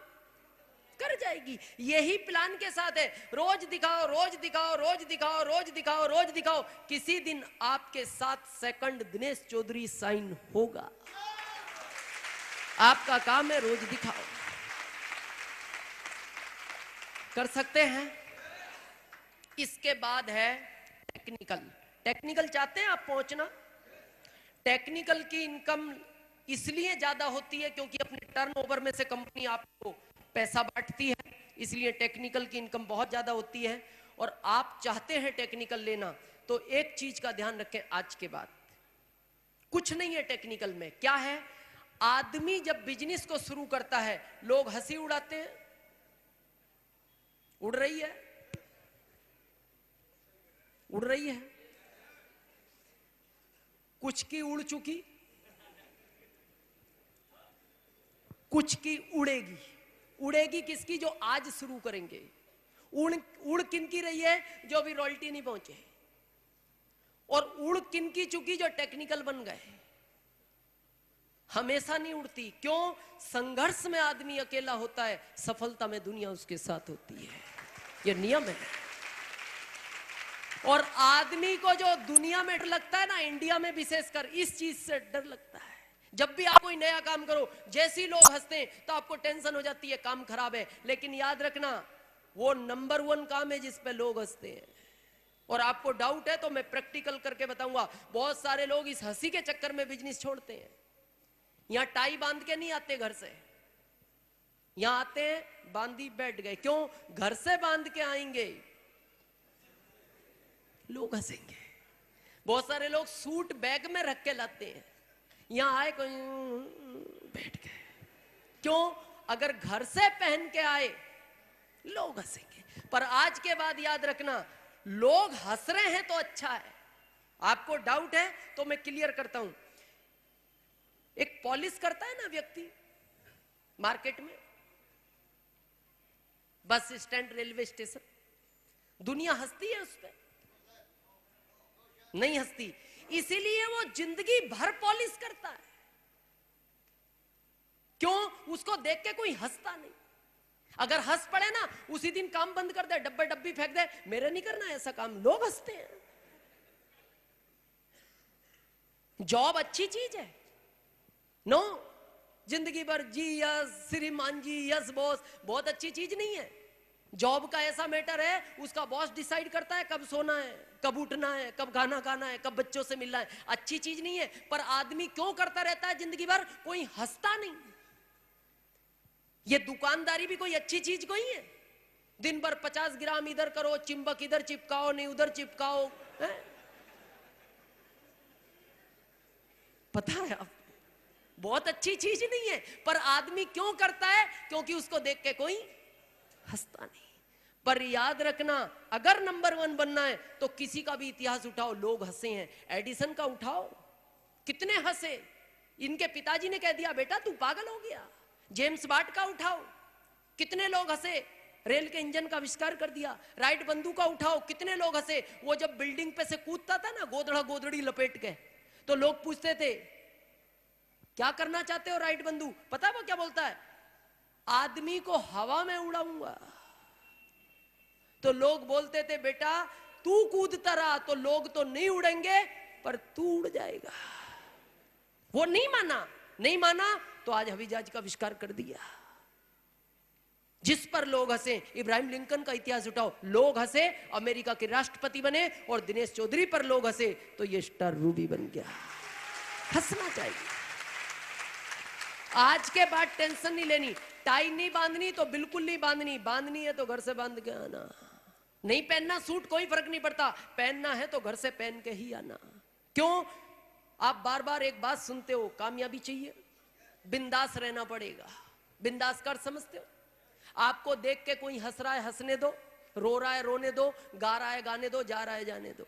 कर जाएगी। यही प्लान के साथ है, रोज दिखाओ, रोज दिखाओ, रोज दिखाओ, रोज दिखाओ, रोज दिखाओ, किसी दिन आपके 7 सेकंड दिनेश चौधरी साइन होगा। आपका काम है रोज दिखाओ। कर सकते हैं। इसके बाद है टेक्निकल। टेक्निकल चाहते हैं आप पहुंचना? टेक्निकल की इनकम इसलिए ज्यादा होती है क्योंकि अपने टर्नओवर में से कंपनी आपको पैसा बांटती है, इसलिए टेक्निकल की इनकम बहुत ज्यादा होती है। और आप चाहते हैं टेक्निकल लेना, तो एक चीज का ध्यान रखें आज के बाद, कुछ नहीं है टेक्निकल में। क्या है? आदमी जब बिजनेस को शुरू करता है, लोग हंसी उड़ाते हैं। उड़ रही है, उड़ रही है, कुछ की उड़ चुकी, कुछ की उड़ेगी। उड़ेगी किसकी? जो आज शुरू करेंगे। उड़ किनकी रही है? जो अभी रॉयल्टी नहीं पहुंचे। और उड़ किनकी चुकी? जो टेक्निकल बन गए। हमेशा नहीं उड़ती। क्यों? संघर्ष में आदमी अकेला होता है, सफलता में दुनिया उसके साथ होती है। यह नियम है। और आदमी को जो दुनिया में डर लगता है ना, इंडिया में विशेषकर इस चीज से डर लगता है। जब भी आप कोई नया काम करो, जैसे ही लोग हंसते हैं तो आपको टेंशन हो जाती है, काम खराब है। लेकिन याद रखना, वो नंबर 1 काम है जिस पे लोग हंसते हैं। और आपको डाउट है तो मैं प्रैक्टिकल करके बताऊंगा। बहुत सारे लोग इस हंसी के चक्कर में बिजनेस छोड़ते हैं। यहां टाई बांध के नहीं आते घर से, यहां आते हैं बांधी बैठ गए। क्यों? घर से बांध के आएंगे, लोग हंसेंगे। बहुत सारे लोग सूट बैग में रख के लाते हैं, यहां आए कोई बैठ गए। क्यों? अगर घर से पहन के आए, लोग हंसेंगे। पर आज के बाद याद रखना, लोग हंस रहे हैं तो अच्छा है। आपको डाउट है तो मैं क्लियर करता हूं। एक पॉलिश करता है ना व्यक्ति मार्केट में, बस स्टैंड, रेलवे स्टेशन, दुनिया हंसती है उस पर? नहीं हंसती। इसीलिए वो जिंदगी भर पॉलिश करता है। क्यों? उसको देख के कोई हंसता नहीं। अगर हंस पड़े ना, उसी दिन काम बंद कर दे, डब्बे डब्बी फेंक दे, मेरे नहीं करना ऐसा काम, लोग हंसते हैं। जॉब अच्छी चीज है? नो। जिंदगी भर जी यस श्रीमान जी, यस बॉस, बहुत अच्छी चीज नहीं है। जॉब का ऐसा मैटर है, उसका बॉस डिसाइड करता है कब सोना है, कब उठना है, कब खाना खाना है, कब बच्चों से मिलना है। अच्छी चीज नहीं है। पर आदमी क्यों करता रहता है जिंदगी भर? कोई हंसता नहीं। ये दुकानदारी भी कोई अच्छी चीज कोई है? दिन भर 50 ग्राम इधर करो, चिंबक इधर चिपकाओ, नहीं उधर चिपकाओ है? पता है आप, बहुत अच्छी चीज नहीं है। पर आदमी क्यों करता है? क्योंकि उसको देख के कोई हंसता नहीं। पर याद रखना, अगर नंबर 1 बनना है तो किसी का भी इतिहास उठाओ, लोग हंसे हैं। एडिसन का उठाओ, कितने हंसे। इनके पिताजी ने कह दिया बेटा तू पागल हो गया। जेम्स वाट का उठाओ, कितने लोग हंसे, रेल के इंजन का आविष्कार कर दिया। राइट बंधु का उठाओ, कितने लोग हंसे। वो जब बिल्डिंग पे से कूदता था ना, गोदड़ा गोदड़ी लपेट के, तो लोग पूछते थे क्या करना चाहते हो राइट बंधु? पता है वो क्या बोलता है? आदमी को हवा में उड़ाऊंगा। तो लोग बोलते थे बेटा तू कूदता रहा तो लोग तो नहीं उड़ेंगे, पर तू उड़ जाएगा। वो नहीं माना, नहीं माना तो आज हवाई जहाज का आविष्कार कर दिया। जिस पर लोग हंसे, इब्राहिम लिंकन का इतिहास उठाओ, लोग हंसे, अमेरिका के राष्ट्रपति बने। और दिनेश चौधरी पर लोग हंसे तो ये स्टार रूबी बन गया। हंसना चाहिए। आज के बाद टेंशन नहीं लेनी। टाई नहीं बांधनी तो बिल्कुल नहीं बांधनी, बांधनी है तो घर से बांध के आना। नहीं पहनना सूट कोई फर्क नहीं पड़ता, पहनना है तो घर से पहन के ही आना। क्यों? आप बार बार एक बात सुनते हो, कामयाबी चाहिए, बिंदास रहना पड़ेगा। बिंदास कर समझते हो? आपको देख के कोई हंस रहा है हंसने दो, रो रहा है रोने दो, गा रहा है गाने दो, जा रहा है जाने दो।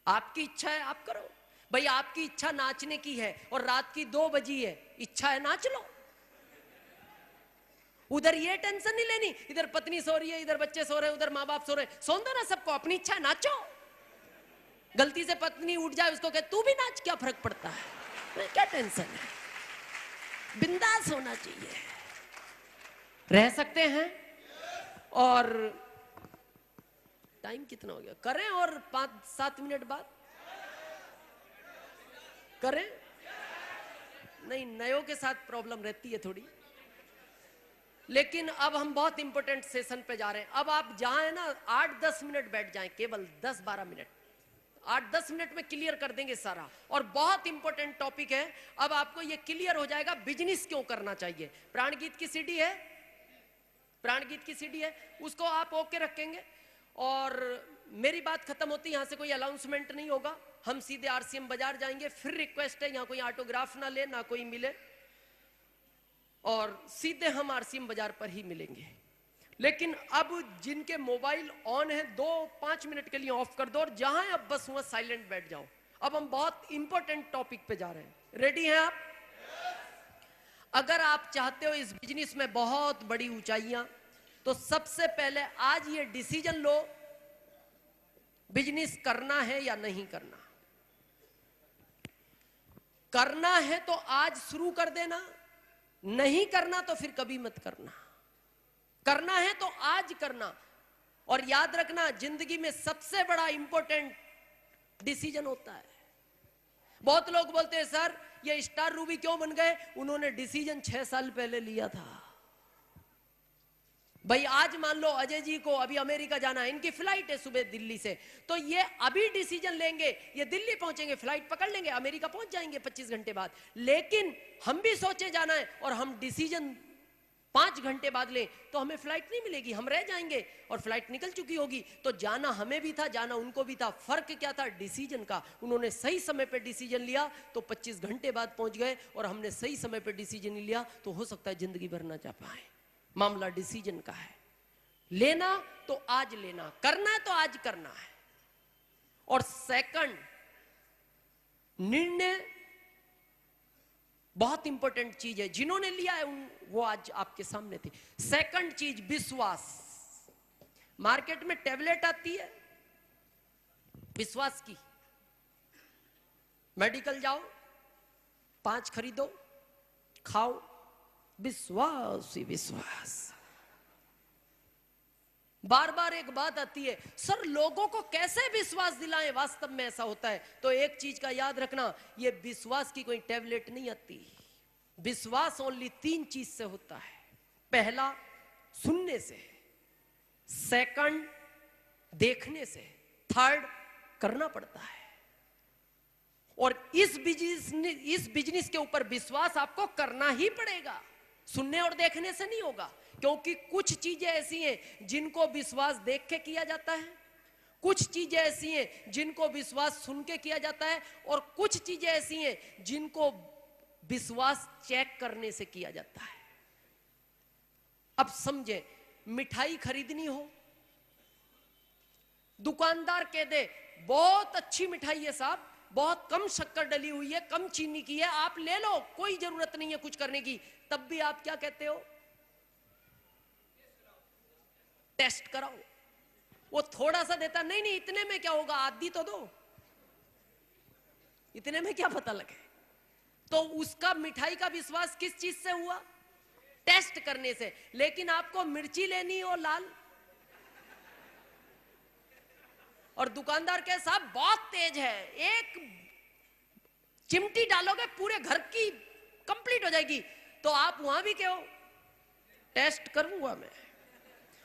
आपकी इच्छा है आप करो। भाई आपकी इच्छा नाचने की है और रात की 2 बजी है, इच्छा है नाच लो। उधर ये टेंशन नहीं लेनी, इधर पत्नी सो रही है, इधर बच्चे सो रहे हैं, उधर माँ बाप सो रहे हैं, सोन दो ना सबको। अपनी इच्छा है नाचो। गलती से पत्नी उठ जाए उसको कहे तू भी नाच, क्या फर्क पड़ता है, क्या टेंशन है। बिंदास होना चाहिए। रह सकते हैं। और टाइम कितना हो गया? करें और 5-7 मिनट बाद करें? नहीं, नयों के साथ प्रॉब्लम रहती है थोड़ी। लेकिन अब हम बहुत इंपॉर्टेंट सेशन पे जा रहे हैं। अब आप जहां है ना 8-10 मिनट बैठ जाएं, केवल 10-12 मिनट। 8-10 मिनट में क्लियर कर देंगे सारा, और बहुत इंपॉर्टेंट टॉपिक है। अब आपको ये क्लियर हो जाएगा बिजनेस क्यों करना चाहिए। प्राणगीत की सीडी है, प्राणगीत की सीडी है, उसको आप ओके रखेंगे और मेरी बात खत्म होती, यहां से कोई अनाउंसमेंट नहीं होगा, हम सीधे आरसीएम बाजार जाएंगे। फिर रिक्वेस्ट है, यहां कोई ऑटोग्राफ ना ले, ना कोई मिले, और सीधे हम आरसीएम बाजार पर ही मिलेंगे। लेकिन अब जिनके मोबाइल ऑन है 2-5 मिनट के लिए ऑफ कर दो, और जहां अब बस वहां साइलेंट बैठ जाओ। अब हम बहुत इंपॉर्टेंट टॉपिक पे जा रहे हैं। रेडी हैं आप? अगर आप चाहते हो इस बिजनेस में बहुत बड़ी ऊंचाइयां, तो सबसे पहले आज ये डिसीजन लो, बिजनेस करना है या नहीं करना। करना है तो आज शुरू कर देना, नहीं करना तो फिर कभी मत करना। करना है तो आज करना, और याद रखना जिंदगी में सबसे बड़ा इंपॉर्टेंट डिसीजन होता है। बहुत लोग बोलते हैं सर ये स्टार रूबी क्यों बन गए, उन्होंने डिसीजन 6 साल पहले लिया था। भाई आज मान लो अजय जी को अभी अमेरिका जाना है, इनकी फ्लाइट है सुबह दिल्ली से, तो ये अभी डिसीजन लेंगे, ये दिल्ली पहुंचेंगे, फ्लाइट पकड़ लेंगे, अमेरिका पहुंच जाएंगे 25 घंटे बाद। लेकिन हम भी सोचे जाना है और हम डिसीजन 5 घंटे बाद लें तो हमें फ्लाइट नहीं मिलेगी, हम रह जाएंगे और फ्लाइट निकल चुकी होगी। तो जाना हमें भी था, जाना उनको भी था, फर्क क्या था? डिसीजन का। उन्होंने सही समय पे डिसीजन लिया तो 25 घंटे बाद पहुंच गए, और हमने सही समय पे डिसीजन नहीं लिया तो हो सकता है जिंदगी भर ना जा पाए। मामला डिसीजन का है। लेना तो आज लेना, करना तो आज करना है। और सेकंड, निर्णय बहुत इंपॉर्टेंट चीज है। जिन्होंने लिया है वो आज आपके सामने थे। सेकंड चीज विश्वास। मार्केट में टेबलेट आती है विश्वास की, मेडिकल जाओ 5 खरीदो, खाओ, विश्वास ही विश्वास। बार बार एक बात आती है, सर लोगों को कैसे विश्वास दिलाएं, वास्तव में ऐसा होता है। तो एक चीज का याद रखना, ये विश्वास की कोई टेबलेट नहीं आती। विश्वास ओनली 3 चीज से होता है। पहला सुनने से, सेकंड देखने से, थर्ड करना पड़ता है। और इस बिजनेस के ऊपर विश्वास आपको करना ही पड़ेगा, सुनने और देखने से नहीं होगा। क्योंकि कुछ चीजें ऐसी हैं जिनको विश्वास देख के किया जाता है, कुछ चीजें ऐसी हैं जिनको विश्वास सुन के किया जाता है, और कुछ चीजें ऐसी हैं जिनको विश्वास चेक करने से किया जाता है। अब समझे, मिठाई खरीदनी हो, दुकानदार कह दे बहुत अच्छी मिठाई है साहब, बहुत कम शक्कर डली हुई है, कम चीनी की है, आप ले लो, कोई जरूरत नहीं है कुछ करने की। तब भी आप क्या कहते हो? टेस्ट कराओ। वो थोड़ा सा देता, नहीं नहीं इतने में क्या होगा, आधी तो दो, इतने में क्या पता लगे। तो उसका मिठाई का विश्वास किस चीज से हुआ? टेस्ट करने से। लेकिन आपको मिर्ची लेनी हो लाल, और दुकानदार के साहब बहुत तेज है, एक चिमटी डालोगे पूरे घर की कंप्लीट हो जाएगी, तो आप वहां भी कहो टेस्ट करूंगा मैं।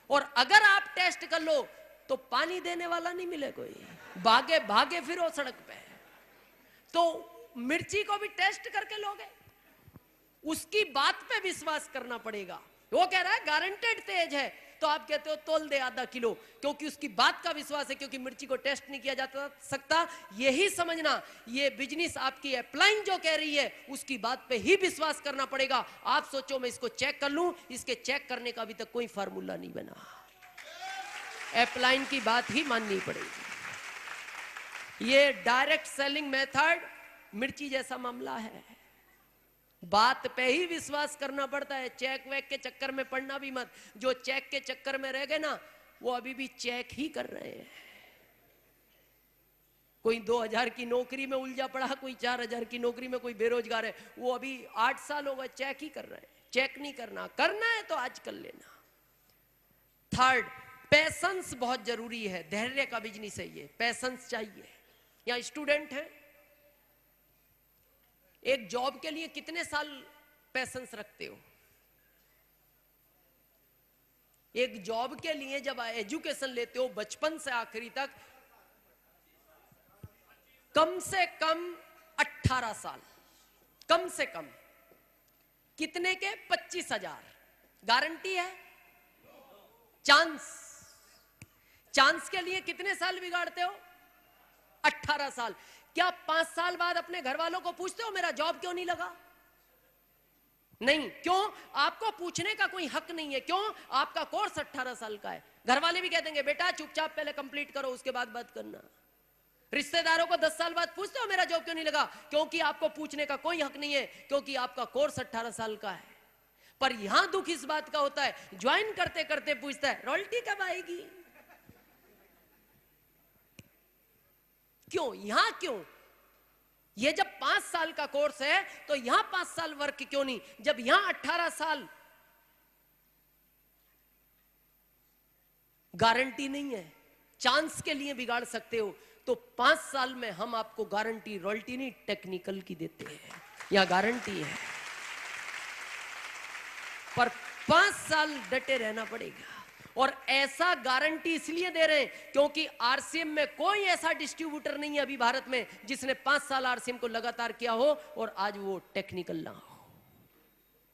और अगर आप टेस्ट कर लो तो पानी देने वाला नहीं मिले कोई, भागे भागे फिरो सड़क पे। तो मिर्ची को भी टेस्ट करके लोगे, उसकी बात पे विश्वास करना पड़ेगा। वो कह रहा है गारंटेड तेज है, तो आप कहते हो तोल दे आधा किलो, क्योंकि उसकी बात का विश्वास है, क्योंकि मिर्ची को टेस्ट नहीं किया जा सकता। यही समझना, ये बिजनेस आपकी अपलाइन जो कह रही है उसकी बात पे ही विश्वास करना पड़ेगा। आप सोचो मैं इसको चेक कर लूं, इसके चेक करने का अभी तक कोई फार्मूला नहीं बना, अपलाइन की बात ही माननी पड़ेगी। ये डायरेक्ट सेलिंग मेथड मिर्ची जैसा मामला है, बात पे ही विश्वास करना पड़ता है। चेक वेक के चक्कर में पड़ना भी मत। जो चेक के चक्कर में रह गए ना, वो अभी भी चेक ही कर रहे हैं। कोई 2000 की नौकरी में उलझा पड़ा, कोई 4000 की नौकरी में कोई बेरोजगार है, वो अभी 8 साल हो गए चेक ही कर रहे हैं। चेक नहीं करना, करना है तो आज कर लेना। थर्ड, पैसेंस बहुत जरूरी है। धैर्य का बिजनेस है ये, पैसेंस चाहिए। या स्टूडेंट है, एक जॉब के लिए कितने साल पैसेंस रखते हो? एक जॉब के लिए जब एजुकेशन लेते हो बचपन से आखिरी तक, कम से कम 18 साल, कम से कम। कितने के? 25,000। गारंटी है? चांस। चांस के लिए कितने साल बिगाड़ते हो? 18 साल। क्या 5 साल बाद अपने घर वालों को पूछते हो मेरा जॉब क्यों नहीं लगा? नहीं। क्यों? आपको पूछने का कोई हक नहीं है। क्यों? आपका कोर्स 18 साल का है। घर वाले भी कह देंगे बेटा चुपचाप पहले कंप्लीट करो, उसके बाद बात करना। रिश्तेदारों को 10 साल बाद पूछते हो मेरा जॉब क्यों नहीं लगा? क्योंकि आपको पूछने का कोई हक नहीं है, क्योंकि आपका कोर्स 18 साल का है। पर यहां दुख इस बात का होता है, ज्वाइन करते करते पूछता है रॉयल्टी कब आएगी? क्यों? यहां क्यों? ये जब 5 साल का कोर्स है तो यहां 5 साल वर्क क्यों नहीं? जब यहां 18 साल गारंटी नहीं है, चांस के लिए बिगाड़ सकते हो, तो 5 साल में हम आपको गारंटी, रॉयल्टी नहीं टेक्निकल की देते हैं, या गारंटी है। पर 5 साल डटे रहना पड़ेगा। और ऐसा गारंटी इसलिए दे रहे हैं क्योंकि आरसीएम में कोई ऐसा डिस्ट्रीब्यूटर नहीं है अभी भारत में जिसने 5 साल आरसीएम को लगातार किया हो और आज वो टेक्निकल ना हो।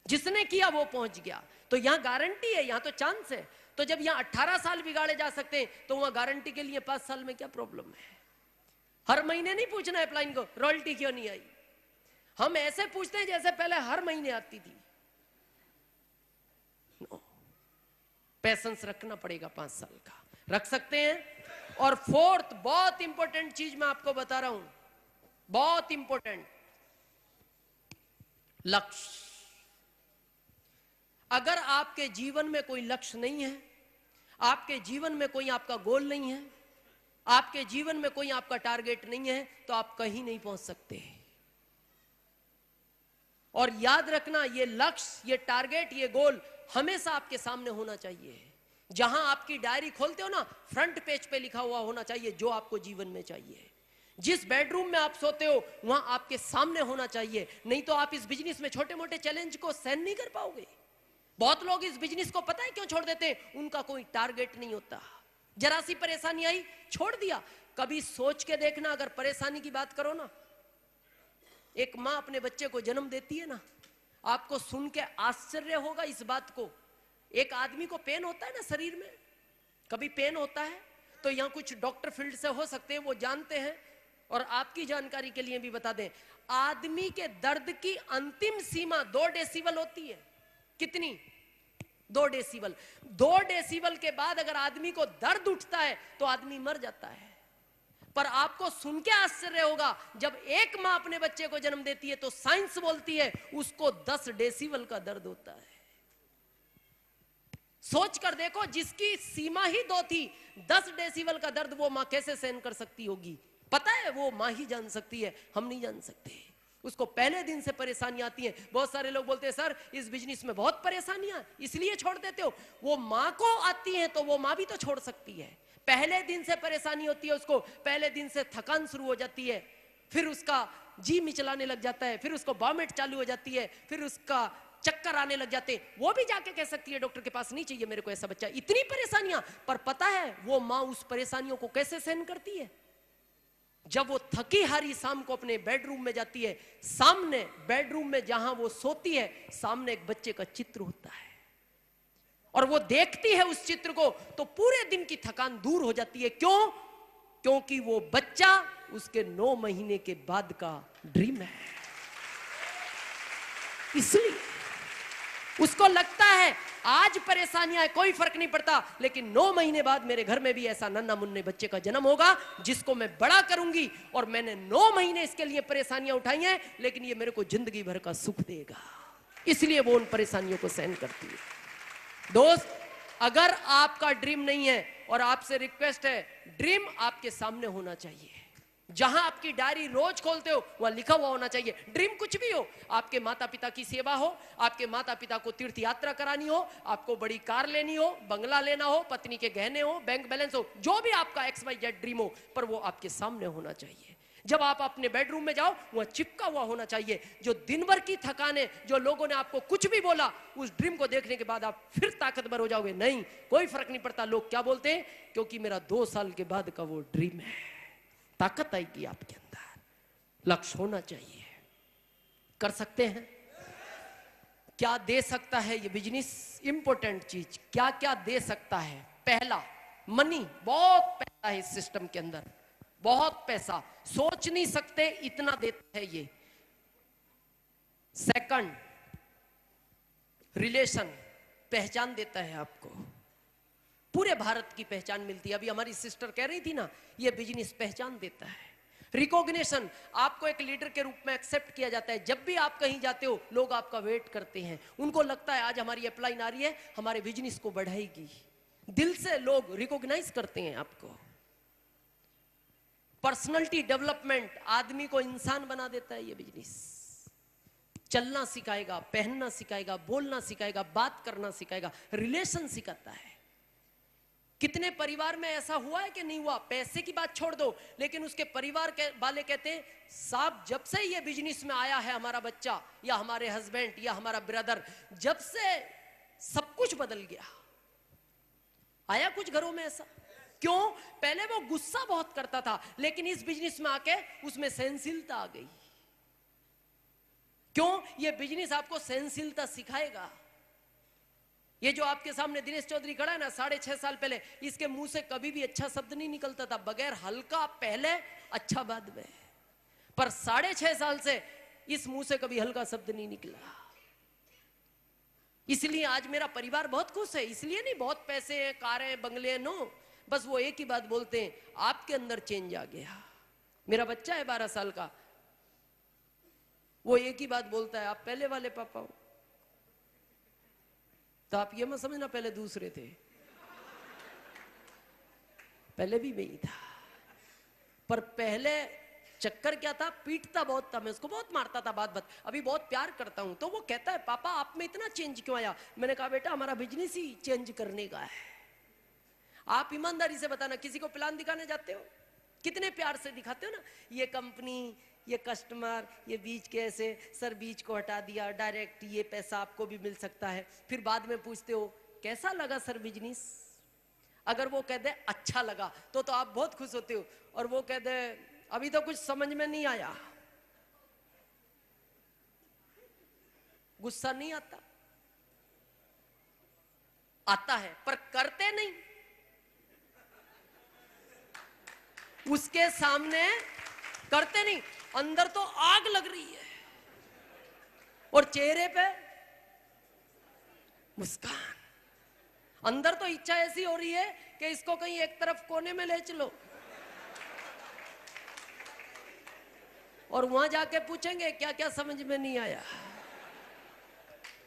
जिसने किया वो पहुंच गया। तो यहां गारंटी है, यहां तो चांस है। तो जब यहां 18 साल बिगाड़े जा सकते हैं तो वहां गारंटी के लिए 5 साल में क्या प्रॉब्लम है? हर महीने नहीं पूछना है एप्लाइन को रॉयल्टी क्यों नहीं आई। हम ऐसे पूछते हैं जैसे पहले हर महीने आती थी। पेशेंस रखना पड़ेगा 5 साल का। रख सकते हैं? और फोर्थ बहुत इंपॉर्टेंट चीज मैं आपको बता रहा हूं, बहुत इंपॉर्टेंट, लक्ष्य। अगर आपके जीवन में कोई लक्ष्य नहीं है, आपके जीवन में कोई आपका गोल नहीं है, आपके जीवन में कोई आपका टारगेट नहीं है, तो आप कहीं नहीं पहुंच सकते। और याद रखना, ये लक्ष्य, ये टारगेट, ये गोल हमेशा आपके सामने होना चाहिए। जहां आपकी डायरी खोलते हो ना, फ्रंट पेज पे लिखा हुआ होना चाहिए जो आपको जीवन में चाहिए। जिस बेडरूम में आप सोते हो वहां आपके सामने होना चाहिए। नहीं तो आप इस बिजनेस में छोटे मोटे चैलेंज को सहन नहीं कर पाओगे। बहुत लोग इस बिजनेस को पता है क्यों छोड़ देते हैं? उनका कोई टारगेट नहीं होता। जरा सी परेशानी आई, छोड़ दिया। कभी सोच के देखना, अगर परेशानी की बात करो ना, एक मां अपने बच्चे को जन्म देती है ना, आपको सुन के आश्चर्य होगा इस बात को। एक आदमी को पेन होता है ना शरीर में, कभी पेन होता है तो यहां कुछ डॉक्टर फील्ड से हो सकते हैं, वो जानते हैं। और आपकी जानकारी के लिए भी बता दें, आदमी के दर्द की अंतिम सीमा 2 डेसिबल होती है। कितनी? 2 डेसिबल। 2 डेसिबल के बाद अगर आदमी को दर्द उठता है तो आदमी मर जाता है। पर आपको सुन के आश्चर्य होगा, जब एक मां अपने बच्चे को जन्म देती है तो साइंस बोलती है उसको 10 डेसिबल का दर्द होता है। सोच कर देखो, जिसकी सीमा ही 2 थी, 10 डेसिबल का दर्द वो मां कैसे सहन कर सकती होगी? पता है, वो मां ही जान सकती है, हम नहीं जान सकते। उसको पहले दिन से परेशानी आती है। बहुत सारे लोग बोलते हैं सर इस बिजनेस में बहुत परेशानियां इसलिए छोड़ देते हो। वो मां को आती है तो वो मां भी तो छोड़ सकती है। पहले दिन से परेशानी होती है उसको, पहले दिन से थकान शुरू हो जाती है, फिर उसका जी मिचलाने लग जाता है, फिर उसको वॉमिट चालू हो जाती है, फिर उसका चक्कर आने लग जाते हैं। वो भी जाके कह सकती है डॉक्टर के पास नहीं चाहिए मेरे को ऐसा बच्चा। इतनी परेशानियां। पर पता है वो मां उस परेशानियों को कैसे सहन करती है? जब वो थकी हारी शाम को अपने बेडरूम में जाती है, सामने बेडरूम में जहां वो सोती है सामने एक बच्चे का चित्र होता है, और वो देखती है उस चित्र को तो पूरे दिन की थकान दूर हो जाती है। क्यों? क्योंकि वो बच्चा उसके 9 महीने के बाद का ड्रीम है। इसलिए उसको लगता है आज परेशानियां है कोई फर्क नहीं पड़ता, लेकिन 9 महीने बाद मेरे घर में भी ऐसा नन्हा मुन्ने बच्चे का जन्म होगा जिसको मैं बड़ा करूंगी, और मैंने 9 महीने इसके लिए परेशानियां उठाई हैं, लेकिन ये मेरे को जिंदगी भर का सुख देगा। इसलिए वो उन परेशानियों को सहन करती है। दोस्त, अगर आपका ड्रीम नहीं है, और आपसे रिक्वेस्ट है, ड्रीम आपके सामने होना चाहिए। जहां आपकी डायरी रोज खोलते हो वहां लिखा हुआ होना चाहिए। ड्रीम कुछ भी हो, आपके माता पिता की सेवा हो, आपके माता पिता को तीर्थ यात्रा करानी हो, आपको बड़ी कार लेनी हो, बंगला लेना हो, पत्नी के गहने हो, बैंक बैलेंस हो, जो भी आपका XYZ ड्रीम हो, पर वो आपके सामने होना चाहिए। जब आप अपने बेडरूम में जाओ वहां चिपका हुआ होना चाहिए। जो दिन भर की थकान है, जो लोगों ने आपको कुछ भी बोला, उस ड्रीम को देखने के बाद आप फिर ताकतवर हो जाओगे। नहीं, कोई फर्क नहीं पड़ता लोग क्या बोलते हैं, क्योंकि मेरा 2 साल के बाद का वो ड्रीम है। ताकत आएगी आपके अंदर। लक्ष्य होना चाहिए। कर सकते हैं? क्या दे सकता है ये बिजनेस? इंपॉर्टेंट चीज, क्या क्या दे सकता है? पहला, मनी। बहुत पैसा है इस सिस्टम के अंदर, बहुत पैसा, सोच नहीं सकते इतना देता है ये। सेकंड, रिलेशन, पहचान देता है आपको, पूरे भारत की पहचान मिलती है। अभी हमारी सिस्टर कह रही थी ना, ये बिजनेस पहचान देता है। रिकॉग्निशन, आपको एक लीडर के रूप में एक्सेप्ट किया जाता है। जब भी आप कहीं जाते हो लोग आपका वेट करते हैं, उनको लगता है आज हमारी अपलाइन आ रही है, हमारे बिजनेस को बढ़ाएगी। दिल से लोग रिकॉग्नाइज करते हैं आपको। पर्सनालिटी डेवलपमेंट, आदमी को इंसान बना देता है ये बिजनेस। चलना सिखाएगा, पहनना सिखाएगा, बोलना सिखाएगा, बात करना सिखाएगा, रिलेशन सिखाता है। कितने परिवार में ऐसा हुआ है कि नहीं हुआ? पैसे की बात छोड़ दो, लेकिन उसके परिवार के वाले कहते हैं साहब जब से ये बिजनेस में आया है हमारा बच्चा या हमारे हस्बैंड या हमारा ब्रदर, जब से सब कुछ बदल गया। आया कुछ घरों में ऐसा? क्यों? पहले वो गुस्सा बहुत करता था, लेकिन इस बिजनेस में आके उसमें सहनशीलता आ गई। क्यों? ये बिजनेस आपको सहनशीलता सिखाएगा। ये जो आपके सामने दिनेश चौधरी खड़ा है ना, 6.5 साल पहले इसके मुंह से कभी भी अच्छा शब्द नहीं निकलता था, बगैर हल्का पहले अच्छा बाद में। पर 6.5 साल से इस मुंह से कभी हल्का शब्द नहीं निकला। इसलिए आज मेरा परिवार बहुत खुश है। इसलिए नहीं बहुत पैसे हैं, कारें हैं, बंगले हैं, नो, बस वो एक ही बात बोलते हैं, आपके अंदर चेंज आ गया। मेरा बच्चा है 12 साल का, वो एक ही बात बोलता है, आप पहले वाले पापा हो। तो आप ये मत समझना पहले दूसरे थे, पहले भी वही था। पर पहले चक्कर क्या था, पीटता बहुत था, मैं उसको बहुत मारता था बात बात। अभी बहुत प्यार करता हूं। तो वो कहता है पापा आप में इतना चेंज क्यों आया? मैंने कहा बेटा हमारा बिजनेस ही चेंज करने का है। आप ईमानदारी से बताना, किसी को प्लान दिखाने जाते हो कितने प्यार से दिखाते हो ना, ये कंपनी, ये कस्टमर, ये बीच के ऐसे, सर बीच को हटा दिया, डायरेक्ट ये पैसा आपको भी मिल सकता है। फिर बाद में पूछते हो कैसा लगा सर बिजनेस? अगर वो कह दे अच्छा लगा तो आप बहुत खुश होते हो, और वो कह दे अभी तो कुछ समझ में नहीं आया, गुस्सा नहीं आता? आता है, पर करते नहीं। उसके सामने करते नहीं, अंदर तो आग लग रही है और चेहरे पे मुस्कान। अंदर तो इच्छा ऐसी हो रही है कि इसको कहीं एक तरफ कोने में ले चलो, और वहां जाके पूछेंगे क्या क्या समझ में नहीं आया,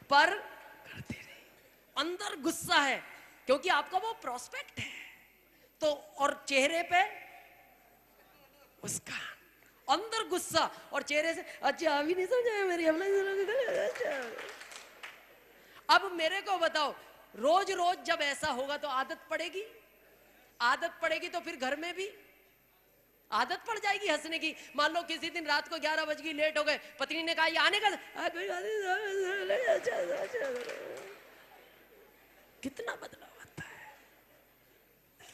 पर करते नहीं। अंदर गुस्सा है क्योंकि आपका वो प्रोस्पेक्ट है, तो और चेहरे पे मुस्कान, अंदर गुस्सा और चेहरे से अच्छा अभी नहीं समझाया मेरी। अब मेरे को बताओ, रोज रोज जब ऐसा होगा तो आदत पड़ेगी। आदत पड़ेगी तो फिर घर में भी आदत पड़ जाएगी हंसने की। मान लो किसी दिन रात को 11 बज गई, लेट हो गए, पत्नी ने कहा ये आने का, कितना बदलाव आता है।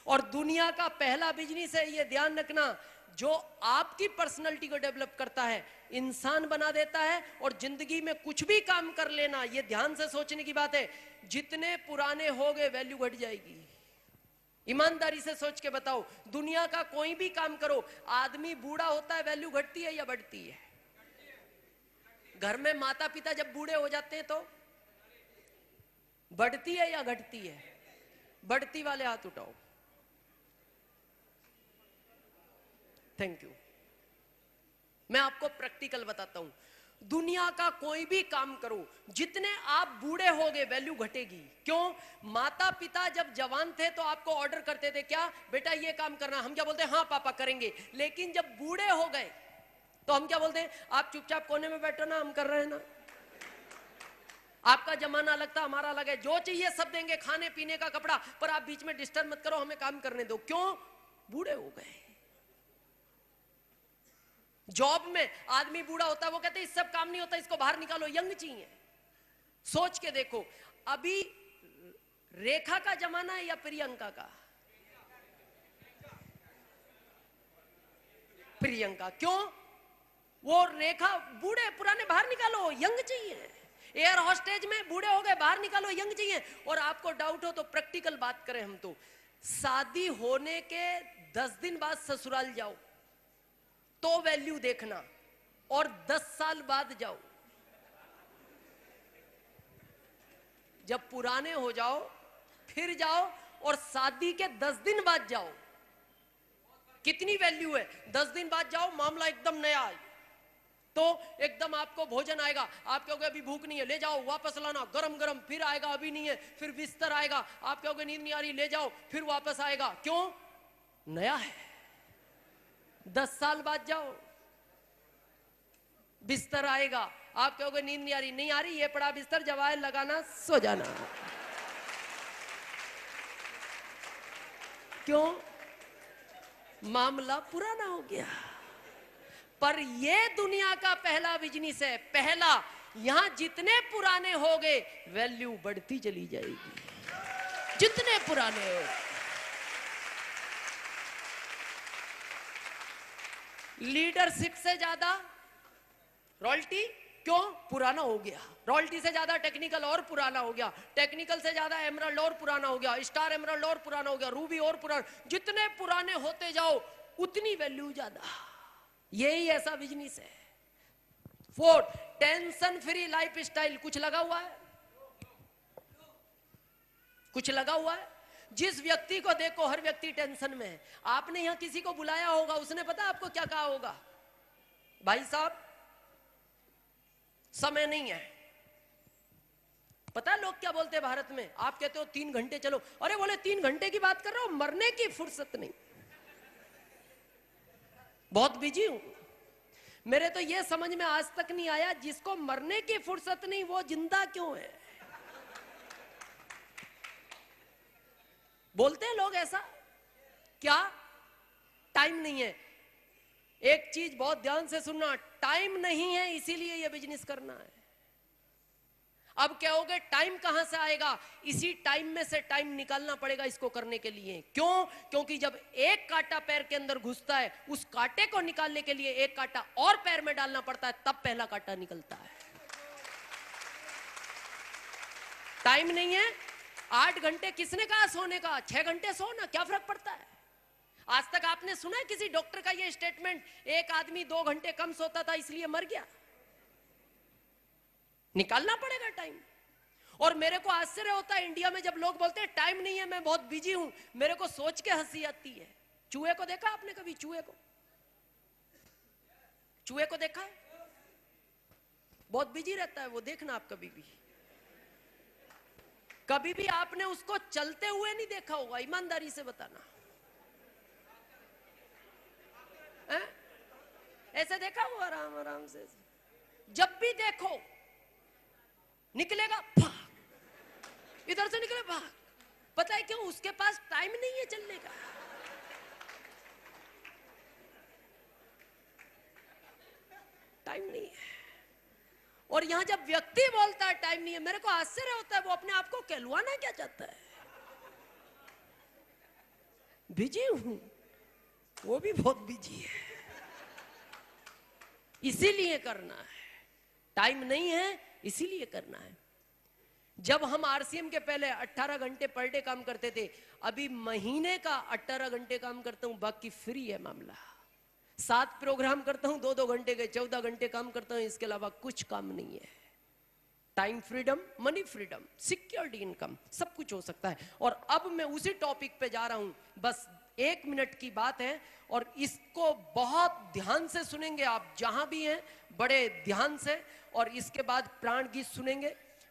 और दुनिया का पहला बिजनेस है, ये ध्यान रखना, जो आपकी पर्सनालिटी को डेवलप करता है, इंसान बना देता है। और जिंदगी में कुछ भी काम कर लेना, ये ध्यान से सोचने की बात है, जितने पुराने हो गए वैल्यू घट जाएगी। ईमानदारी से सोच के बताओ, दुनिया का कोई भी काम करो, आदमी बूढ़ा होता है वैल्यू घटती है या बढ़ती है? घर में माता पिता जब बूढ़े हो जाते हैं तो बढ़ती है या घटती है? बढ़ती वाले हाथ उठाओ। Thank you. मैं आपको प्रैक्टिकल बताता हूं, दुनिया का कोई भी काम करो, जितने आप बूढ़े होगे वैल्यू घटेगी। क्यों? माता पिता जब जवान थे तो आपको ऑर्डर करते थे, क्या बेटा ये काम करना, हम क्या बोलते हैं, हाँ पापा करेंगे। लेकिन जब बूढ़े हो गए तो हम क्या बोलते हैं, आप चुपचाप कोने में बैठो ना, हम कर रहे हैं ना। आपका जमाना अलग था, हमारा अलग है, जो चाहिए सब देंगे, खाने पीने का, कपड़ा, पर आप बीच में डिस्टर्ब मत करो, हमें काम करने दो। क्यों? बूढ़े हो गए। जॉब में आदमी बूढ़ा होता है, वो कहते हैं इस सब काम नहीं होता, इसको बाहर निकालो, यंग चाहिए। सोच के देखो, अभी रेखा का जमाना है या प्रियंका का? प्रियंका। क्यों? वो रेखा, बूढ़े पुराने बाहर निकालो, यंग चाहिए। एयर हॉस्टेज में बूढ़े हो गए, बाहर निकालो, यंग चाहिए। और आपको डाउट हो तो प्रैक्टिकल बात करें हम, तो शादी होने के 10 दिन बाद ससुराल जाओ तो वैल्यू देखना, और 10 साल बाद जाओ, जब पुराने हो जाओ फिर जाओ, और शादी के 10 दिन बाद जाओ, कितनी वैल्यू है। 10 दिन बाद जाओ, मामला एकदम नया है, तो एकदम आपको भोजन आएगा, आप कहोगे अभी भूख नहीं है, ले जाओ वापस लाना, गरम गरम, फिर आएगा, अभी नहीं है, फिर बिस्तर आएगा, आप कहोगे नींद नहीं आ रही, ले जाओ, फिर वापस आएगा, क्यों? नया है। 10 साल बाद जाओ, बिस्तर आएगा, आप कहोगे नींद नहीं आ रही, नहीं आ रही, ये पड़ा बिस्तर, जब आए लगाना, सो जाना। क्यों? मामला पुराना हो गया। पर ये दुनिया का पहला बिजनेस है, पहला। यहां जितने पुराने हो गए वैल्यू बढ़ती चली जाएगी, जितने पुराने हो। लीडरशिप से ज्यादा रॉयल्टी, क्यों? पुराना हो गया। रॉयल्टी से ज्यादा टेक्निकल और पुराना हो गया, टेक्निकल से ज्यादा एमराल्ड और पुराना हो गया, स्टार एमराल्ड और पुराना हो गया, रूबी और पुराना। जितने पुराने होते जाओ उतनी वैल्यू ज्यादा। यही ऐसा बिजनेस है। 4, टेंशन फ्री लाइफ स्टाइल। कुछ लगा हुआ है? कुछ लगा हुआ है? जिस व्यक्ति को देखो हर व्यक्ति टेंशन में है। आपने यहां किसी को बुलाया होगा, उसने पता आपको क्या कहा होगा? भाई साहब समय नहीं है। पता है लोग क्या बोलते हैं भारत में? आप कहते हो 3 घंटे चलो, अरे बोले 3 घंटे की बात कर रहा हूं, मरने की फुर्सत नहीं, बहुत बिजी हूं। मेरे तो यह समझ में आज तक नहीं आया, जिसको मरने की फुर्सत नहीं वो जिंदा क्यों है? बोलते हैं लोग ऐसा, क्या? टाइम नहीं है। एक चीज बहुत ध्यान से सुनना, टाइम नहीं है इसीलिए यह बिजनेस करना है। अब कहोगे टाइम कहां से आएगा? इसी टाइम में से टाइम निकालना पड़ेगा इसको करने के लिए। क्यों? क्योंकि जब एक कांटा पैर के अंदर घुसता है, उस कांटे को निकालने के लिए एक कांटा और पैर में डालना पड़ता है, तब पहला कांटा निकलता है। टाइम नहीं है। 8 घंटे किसने कहा सोने का? 6 घंटे सो ना, क्या फर्क पड़ता है? आज तक आपने सुना है किसी डॉक्टर का यह स्टेटमेंट, एक आदमी 2 घंटे कम सोता था इसलिए मर गया? निकालना पड़ेगा टाइम। और मेरे को आश्चर्य होता है इंडिया में जब लोग बोलते हैं टाइम नहीं है, मैं बहुत बिजी हूं, मेरे को सोच के हंसी आती है। चूहे को देखा आपने कभी? चूहे को, चूहे को देखा है? बहुत बिजी रहता है वो, देखना आप कभी भी। कभी भी आपने उसको चलते हुए नहीं देखा होगा, ईमानदारी से बताना। ऐसे देखा हुआ आराम आराम से? जब भी देखो निकलेगा भाग, इधर से निकले भाग। पता है क्यों? उसके पास टाइम नहीं है चलने का। टाइम नहीं है। और यहां जब व्यक्ति बोलता है टाइम नहीं है, मेरे को आश्चर्य होता है, वो अपने आप को कहलवाना क्या चाहता है? बिजी हूं, वो भी बहुत बिजी है, इसीलिए करना है। टाइम नहीं है इसीलिए करना है। जब हम आरसीएम के पहले 18 घंटे पर डे काम करते थे, अभी महीने का 18 घंटे काम करता हूं, बाकी फ्री है मामला। 7 प्रोग्राम करता हूं 2-2 घंटे के, 14 घंटे काम करता हूं, इसके अलावा कुछ काम नहीं है। Time freedom, money freedom, security income, सब कुछ हो सकता है। और अब मैं उसी टॉपिक पे जा रहा हूं, बस 1 मिनट की बात है, और इसको बहुत ध्यान से सुनेंगे आप जहां भी हैं, बड़े ध्यान से। और इसके बाद प्राण गीत सुनेंगे।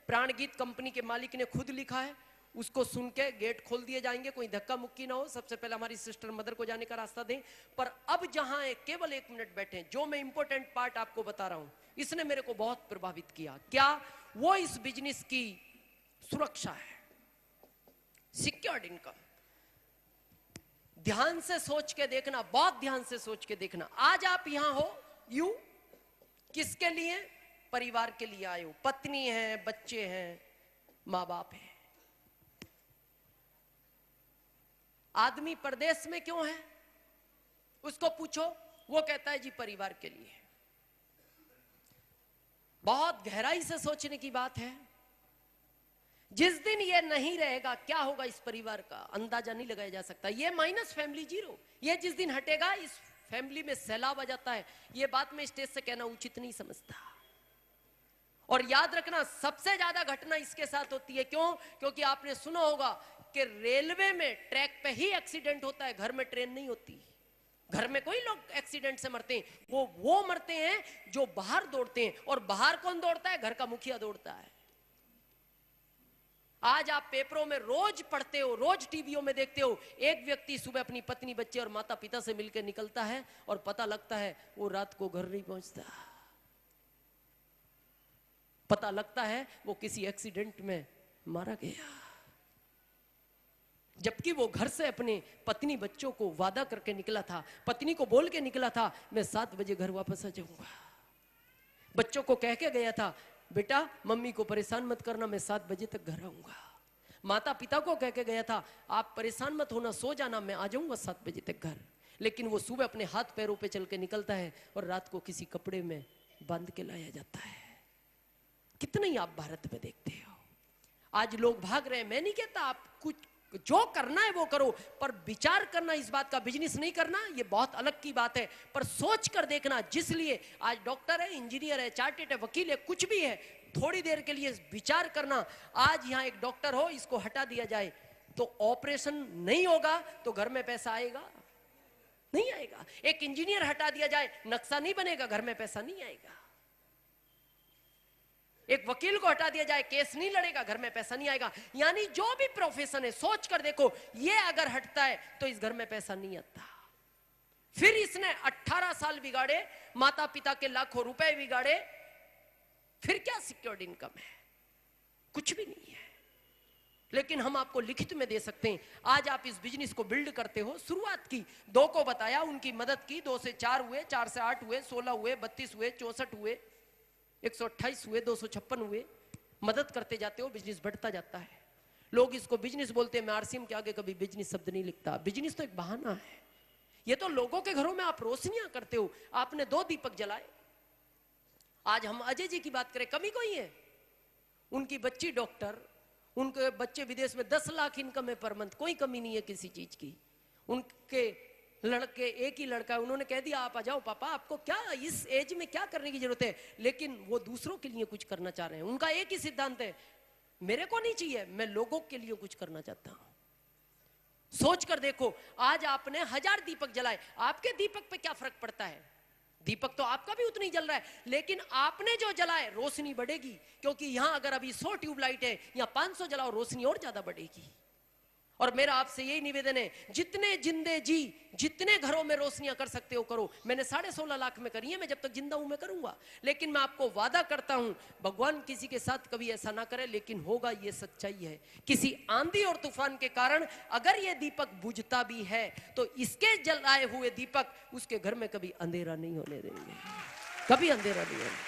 प्राण गीत कंपनी के मालिक ने खुद लिखा है, उसको सुन के गेट खोल दिए जाएंगे, कोई धक्का मुक्की ना हो। सबसे पहले हमारी सिस्टर मदर को जाने का रास्ता दें। पर अब जहां है केवल 1 मिनट बैठे, जो मैं इंपॉर्टेंट पार्ट आपको बता रहा हूं, इसने मेरे को बहुत प्रभावित किया। क्या? वो इस बिजनेस की सुरक्षा है, सिक्योर्ड इनकम। ध्यान से सोच के देखना, बहुत ध्यान से सोच के देखना। आज आप यहां हो, यू किसके लिए? परिवार के लिए आए हो। पत्नी है, बच्चे हैं, मां बाप है। आदमी परदेश में क्यों है? उसको पूछो, वो कहता है जी परिवार के लिए। बहुत गहराई से सोचने की बात है। जिस दिन ये नहीं रहेगा क्या होगा इस परिवार का अंदाजा नहीं लगाया जा सकता। ये माइनस फैमिली जीरो, ये जिस दिन हटेगा इस फैमिली में सैलाब आ जाता है। ये बात मैं स्टेज से कहना उचित नहीं समझता। और याद रखना सबसे ज्यादा घटना इसके साथ होती है। क्यों? क्योंकि आपने सुना होगा कि रेलवे में ट्रैक पे ही एक्सीडेंट होता है, घर में ट्रेन नहीं होती। घर में कोई लोग एक्सीडेंट से मरते हैं, वो मरते हैं जो बाहर दौड़ते हैं। और बाहर कौन दौड़ता है? घर का मुखिया दौड़ता है। आज आप पेपरों में रोज पढ़ते हो, रोज टीवियों में देखते हो, एक व्यक्ति सुबह अपनी पत्नी, बच्चे और माता पिता से मिलकर निकलता है और पता लगता है वो रात को घर नहीं पहुंचता। पता लगता है वो किसी एक्सीडेंट में मारा गया। जबकि वो घर से अपने पत्नी बच्चों को वादा करके निकला था, पत्नी को बोल के निकला था मैं 7 बजे घर वापस आ जाऊंगा। बच्चों को कह के गया था बेटा मम्मी को परेशान मत करना, मैं 7 बजे तक घर आऊंगा। माता पिता को कह के गया था आप परेशान मत होना, सो जाना, मैं आ जाऊंगा 7 बजे तक घर। लेकिन वो सुबह अपने हाथ पैरों पे चल के निकलता है और रात को किसी कपड़े में बांध के लाया जाता है। कितने ही आप भारत में देखते हो। आज लोग भाग रहे हैं। मैं नहीं कहता आप कुछ जो करना है वो करो, पर विचार करना इस बात का, बिजनेस नहीं करना, ये बहुत अलग की बात है। पर सोच कर देखना, जिस लिए आज डॉक्टर है, इंजीनियर है, चार्टेड है, वकील है, कुछ भी है, थोड़ी देर के लिए विचार करना। आज यहाँ एक डॉक्टर हो, इसको हटा दिया जाए तो ऑपरेशन नहीं होगा, तो घर में पैसा आएगा? नहीं आएगा। एक इंजीनियर हटा दिया जाए, नक्शा नहीं बनेगा, घर में पैसा नहीं आएगा। एक वकील को हटा दिया जाए, केस नहीं लड़ेगा, घर में पैसा नहीं आएगा। यानी जो भी प्रोफेशन है, सोच कर देखो, ये अगर हटता है तो इस घर में पैसा नहीं आता। फिर इसने 18 साल बिगाड़े, माता पिता के लाखों रुपए बिगाड़े, फिर क्या सिक्योर्ड इनकम है? कुछ भी नहीं है। लेकिन हम आपको लिखित में दे सकते हैं। आज आप इस बिजनेस को बिल्ड करते हो, शुरुआत की, 2 को बताया, उनकी मदद की, 2 से 4 हुए, 4 से 8 हुए, 16 हुए, 32 हुए, 64 हुए, 128 हुए, 256 हुए। मदद करते जाते हो, बिजनेस बढ़ता जाता है। लोग इसको बिजनेस बोलते हैं, मैं आरसीएम के आगे कभी बिजनेस शब्द नहीं लिखता। बिजनेस तो एक बहाना है। ये तो लोगों के घरों में आप रोशनियां करते हो। आपने 2 दीपक जलाए। आज हम अजय जी की बात करें, कमी कोई है? उनकी बच्ची डॉक्टर, उनके बच्चे विदेश में 10 लाख इनकम है पर मंथ, कोई कमी नहीं है किसी चीज की। उनके लड़के, एक ही लड़का है, उन्होंने कह दिया आप आ जाओ पापा, आपको क्या इस एज में क्या करने की जरूरत है। लेकिन वो दूसरों के लिए कुछ करना चाह रहे हैं। उनका एक ही सिद्धांत है, मेरे को नहीं चाहिए, मैं लोगों के लिए कुछ करना चाहता हूं। सोच कर देखो, आज आपने 1000 दीपक जलाए, आपके दीपक पे क्या फर्क पड़ता है? दीपक तो आपका भी उतना ही जल रहा है, लेकिन आपने जो जलाए रोशनी बढ़ेगी। क्योंकि यहां अगर अभी 100 ट्यूबलाइट है या 500 जलाओ, रोशनी और ज्यादा बढ़ेगी। और मेरा आपसे यही निवेदन है, जितने जिंदे जी, जितने घरों में रोशनियां कर सकते हो करो। मैंने 16.5 लाख में करी है, मैं जब तक जिंदा हूं मैं करूंगा। लेकिन मैं आपको वादा करता हूं, भगवान किसी के साथ कभी ऐसा ना करे, लेकिन होगा, ये सच्चाई है। किसी आंधी और तूफान के कारण अगर ये दीपक बुझता भी है तो इसके जलाए हुए दीपक उसके घर में कभी अंधेरा नहीं होने देंगे, कभी अंधेरा नहीं होने।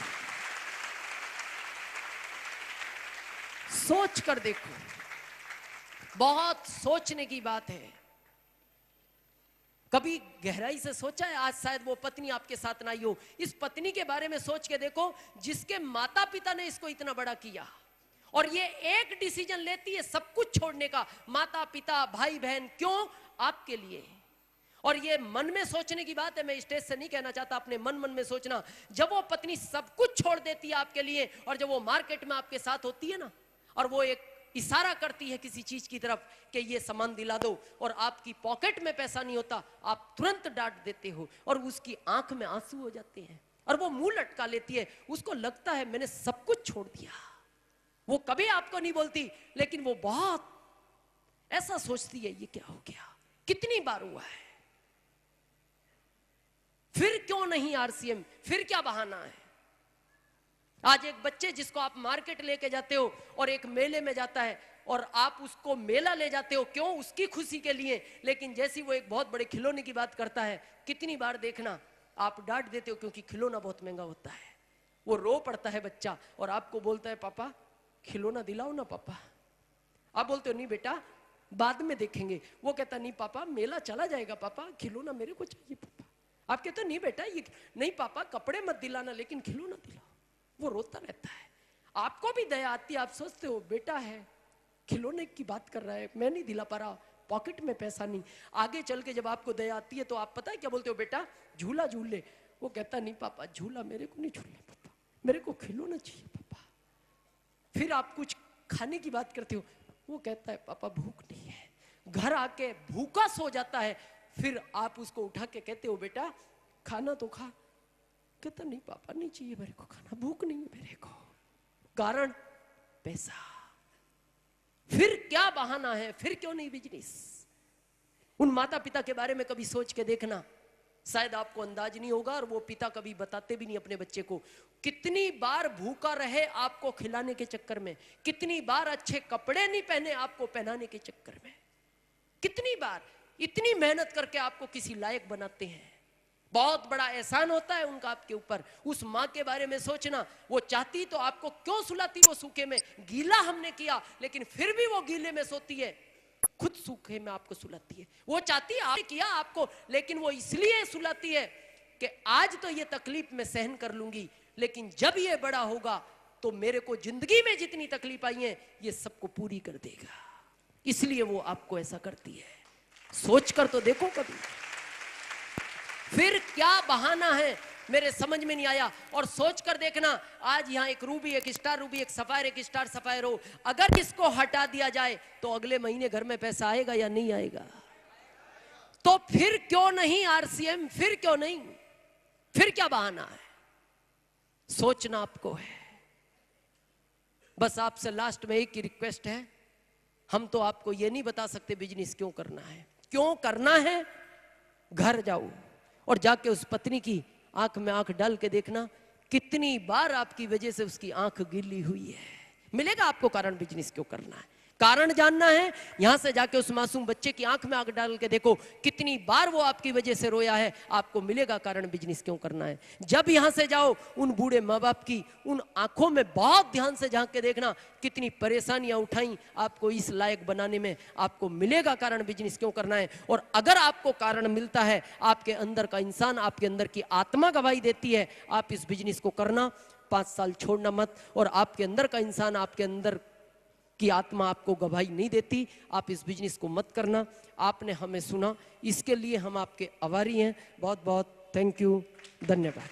सोच कर देखो, बहुत सोचने की बात है। कभी गहराई से सोचा है? आज शायद वो पत्नी आपके साथ ना आई हो। इस पत्नी के बारे में सोच के देखो, जिसके माता पिता ने इसको इतना बड़ा किया, और ये एक डिसीजन लेती है सब कुछ छोड़ने का, माता पिता भाई बहन, क्यों? आपके लिए। और ये मन में सोचने की बात है, मैं स्टेज से नहीं कहना चाहता, अपने मन में सोचना। जब वो पत्नी सब कुछ छोड़ देती है आपके लिए, और जब वो मार्केट में आपके साथ होती है ना, और वो एक इशारा करती है किसी चीज की तरफ कि ये सामान दिला दो, और आपकी पॉकेट में पैसा नहीं होता, आप तुरंत डांट देते हो, और उसकी आंख में आंसू हो जाते हैं, और वो मुंह लटका लेती है। उसको लगता है मैंने सब कुछ छोड़ दिया। वो कभी आपको नहीं बोलती, लेकिन वो बहुत ऐसा सोचती है, ये क्या हो गया, कितनी बार हुआ है। फिर क्यों नहीं आरसीएम, फिर क्या बहाना है? आज एक बच्चे जिसको आप मार्केट लेके जाते हो और एक मेले में जाता है, और आप उसको मेला ले जाते हो, क्यों? उसकी खुशी के लिए। लेकिन जैसी वो एक बहुत बड़े खिलौने की बात करता है, कितनी बार देखना आप डांट देते हो, क्योंकि खिलौना बहुत महंगा होता है। वो रो पड़ता है बच्चा, और आपको बोलता है पापा खिलौना दिलाओ ना पापा। आप बोलते हो नहीं बेटा बाद में देखेंगे। वो कहता नहीं पापा मेला चला जाएगा पापा, खिलौना मेरे को चाहिए पापा। आप कहते हो नहीं बेटा ये नहीं पापा, कपड़े मत दिलाना लेकिन खिलौना दिलाओ। वो रोता रहता है। आपको भी दया आती है, आप सोचते हो बेटा है, खिलौने की बात कर रहा है, मैं नहीं दिला पा रहा, पॉकेट में पैसा नहीं। आगे चल के जब आपको दया आती है तो आप पता है क्या बोलते हो, बेटा झूला झूल ले। वो कहता नहीं पापा झूला मेरे को नहीं झूलना पापा, मेरे को खिलौना चाहिए पापा। फिर आप कुछ खाने की बात करते हो, वो कहता है पापा भूख नहीं है, घर आके भूखा सो जाता है। फिर आप उसको उठा के कहते हो बेटा खाना तो खा, कहता नहीं पापा नहीं चाहिए मेरे को खाना, भूख नहीं है मेरे को। कारण पैसा। फिर क्या बहाना है, फिर क्यों नहीं बिजनेस? उन माता पिता के बारे में कभी सोच के देखना, शायद आपको अंदाज नहीं होगा और वो पिता कभी बताते भी नहीं अपने बच्चे को। कितनी बार भूखा रहे आपको खिलाने के चक्कर में, कितनी बार अच्छे कपड़े नहीं पहने आपको पहनाने के चक्कर में, कितनी बार इतनी मेहनत करके आपको किसी लायक बनाते हैं। बहुत बड़ा एहसान होता है उनका आपके ऊपर। उस माँ के बारे में सोचना, वो चाहती तो आपको क्यों सुलाती, वो सूखे में, गीला हमने किया लेकिन फिर भी वो गीले में सोती है, खुद सूखे में आपको सुलाती है। वो चाहती है आपने किया आपको, लेकिन वो इसलिए सुलाती है कि आज तो ये तकलीफ मैं सहन कर लूंगी, लेकिन जब ये बड़ा होगा तो मेरे को जिंदगी में जितनी तकलीफ आई है ये सबको पूरी कर देगा। इसलिए वो आपको ऐसा करती है। सोचकर तो देखो कभी। फिर क्या बहाना है मेरे समझ में नहीं आया। और सोच कर देखना, आज यहाँ एक रूबी, एक स्टार रूबी, एक सफायर, एक स्टार सफायर हो, अगर इसको हटा दिया जाए तो अगले महीने घर में पैसा आएगा या नहीं आएगा? तो फिर क्यों नहीं आरसीएम, फिर क्यों नहीं, फिर क्या बहाना है? सोचना आपको है। बस आपसे लास्ट में एक ही रिक्वेस्ट है, हम तो आपको ये नहीं बता सकते बिजनेस क्यों करना है। क्यों करना है, घर जाओ और जाके उस पत्नी की आंख में आंख डाल के देखना, कितनी बार आपकी वजह से उसकी आंख गीली हुई है। मिलेगा आपको कारण बिजनेस क्यों करना है। कारण जानना है, यहां से जाके उस मासूम बच्चे की आंख में आंख डाल के देखो, कितनी बार वो आपकी वजह से रोया है, आपको मिलेगा कारण बिजनेस क्यों करना है। जब यहां से जाओ, उन बूढ़े माँ बाप की उन आंखों में बहुत ध्यान से झांक के देखना, कितनी परेशानियां उठाई आपको इस लायक बनाने में, आपको मिलेगा कारण बिजनेस क्यों करना है। और अगर आपको कारण मिलता है, आपके अंदर का इंसान, आपके अंदर की आत्मा गवाही देती है, आप इस बिजनेस को करना, 5 साल छोड़ना मत। और आपके अंदर का इंसान, आपके अंदर कि आत्मा आपको गवाही नहीं देती, आप इस बिजनेस को मत करना। आपने हमें सुना, इसके लिए हम आपके आभारी हैं। बहुत बहुत थैंक यू, धन्यवाद।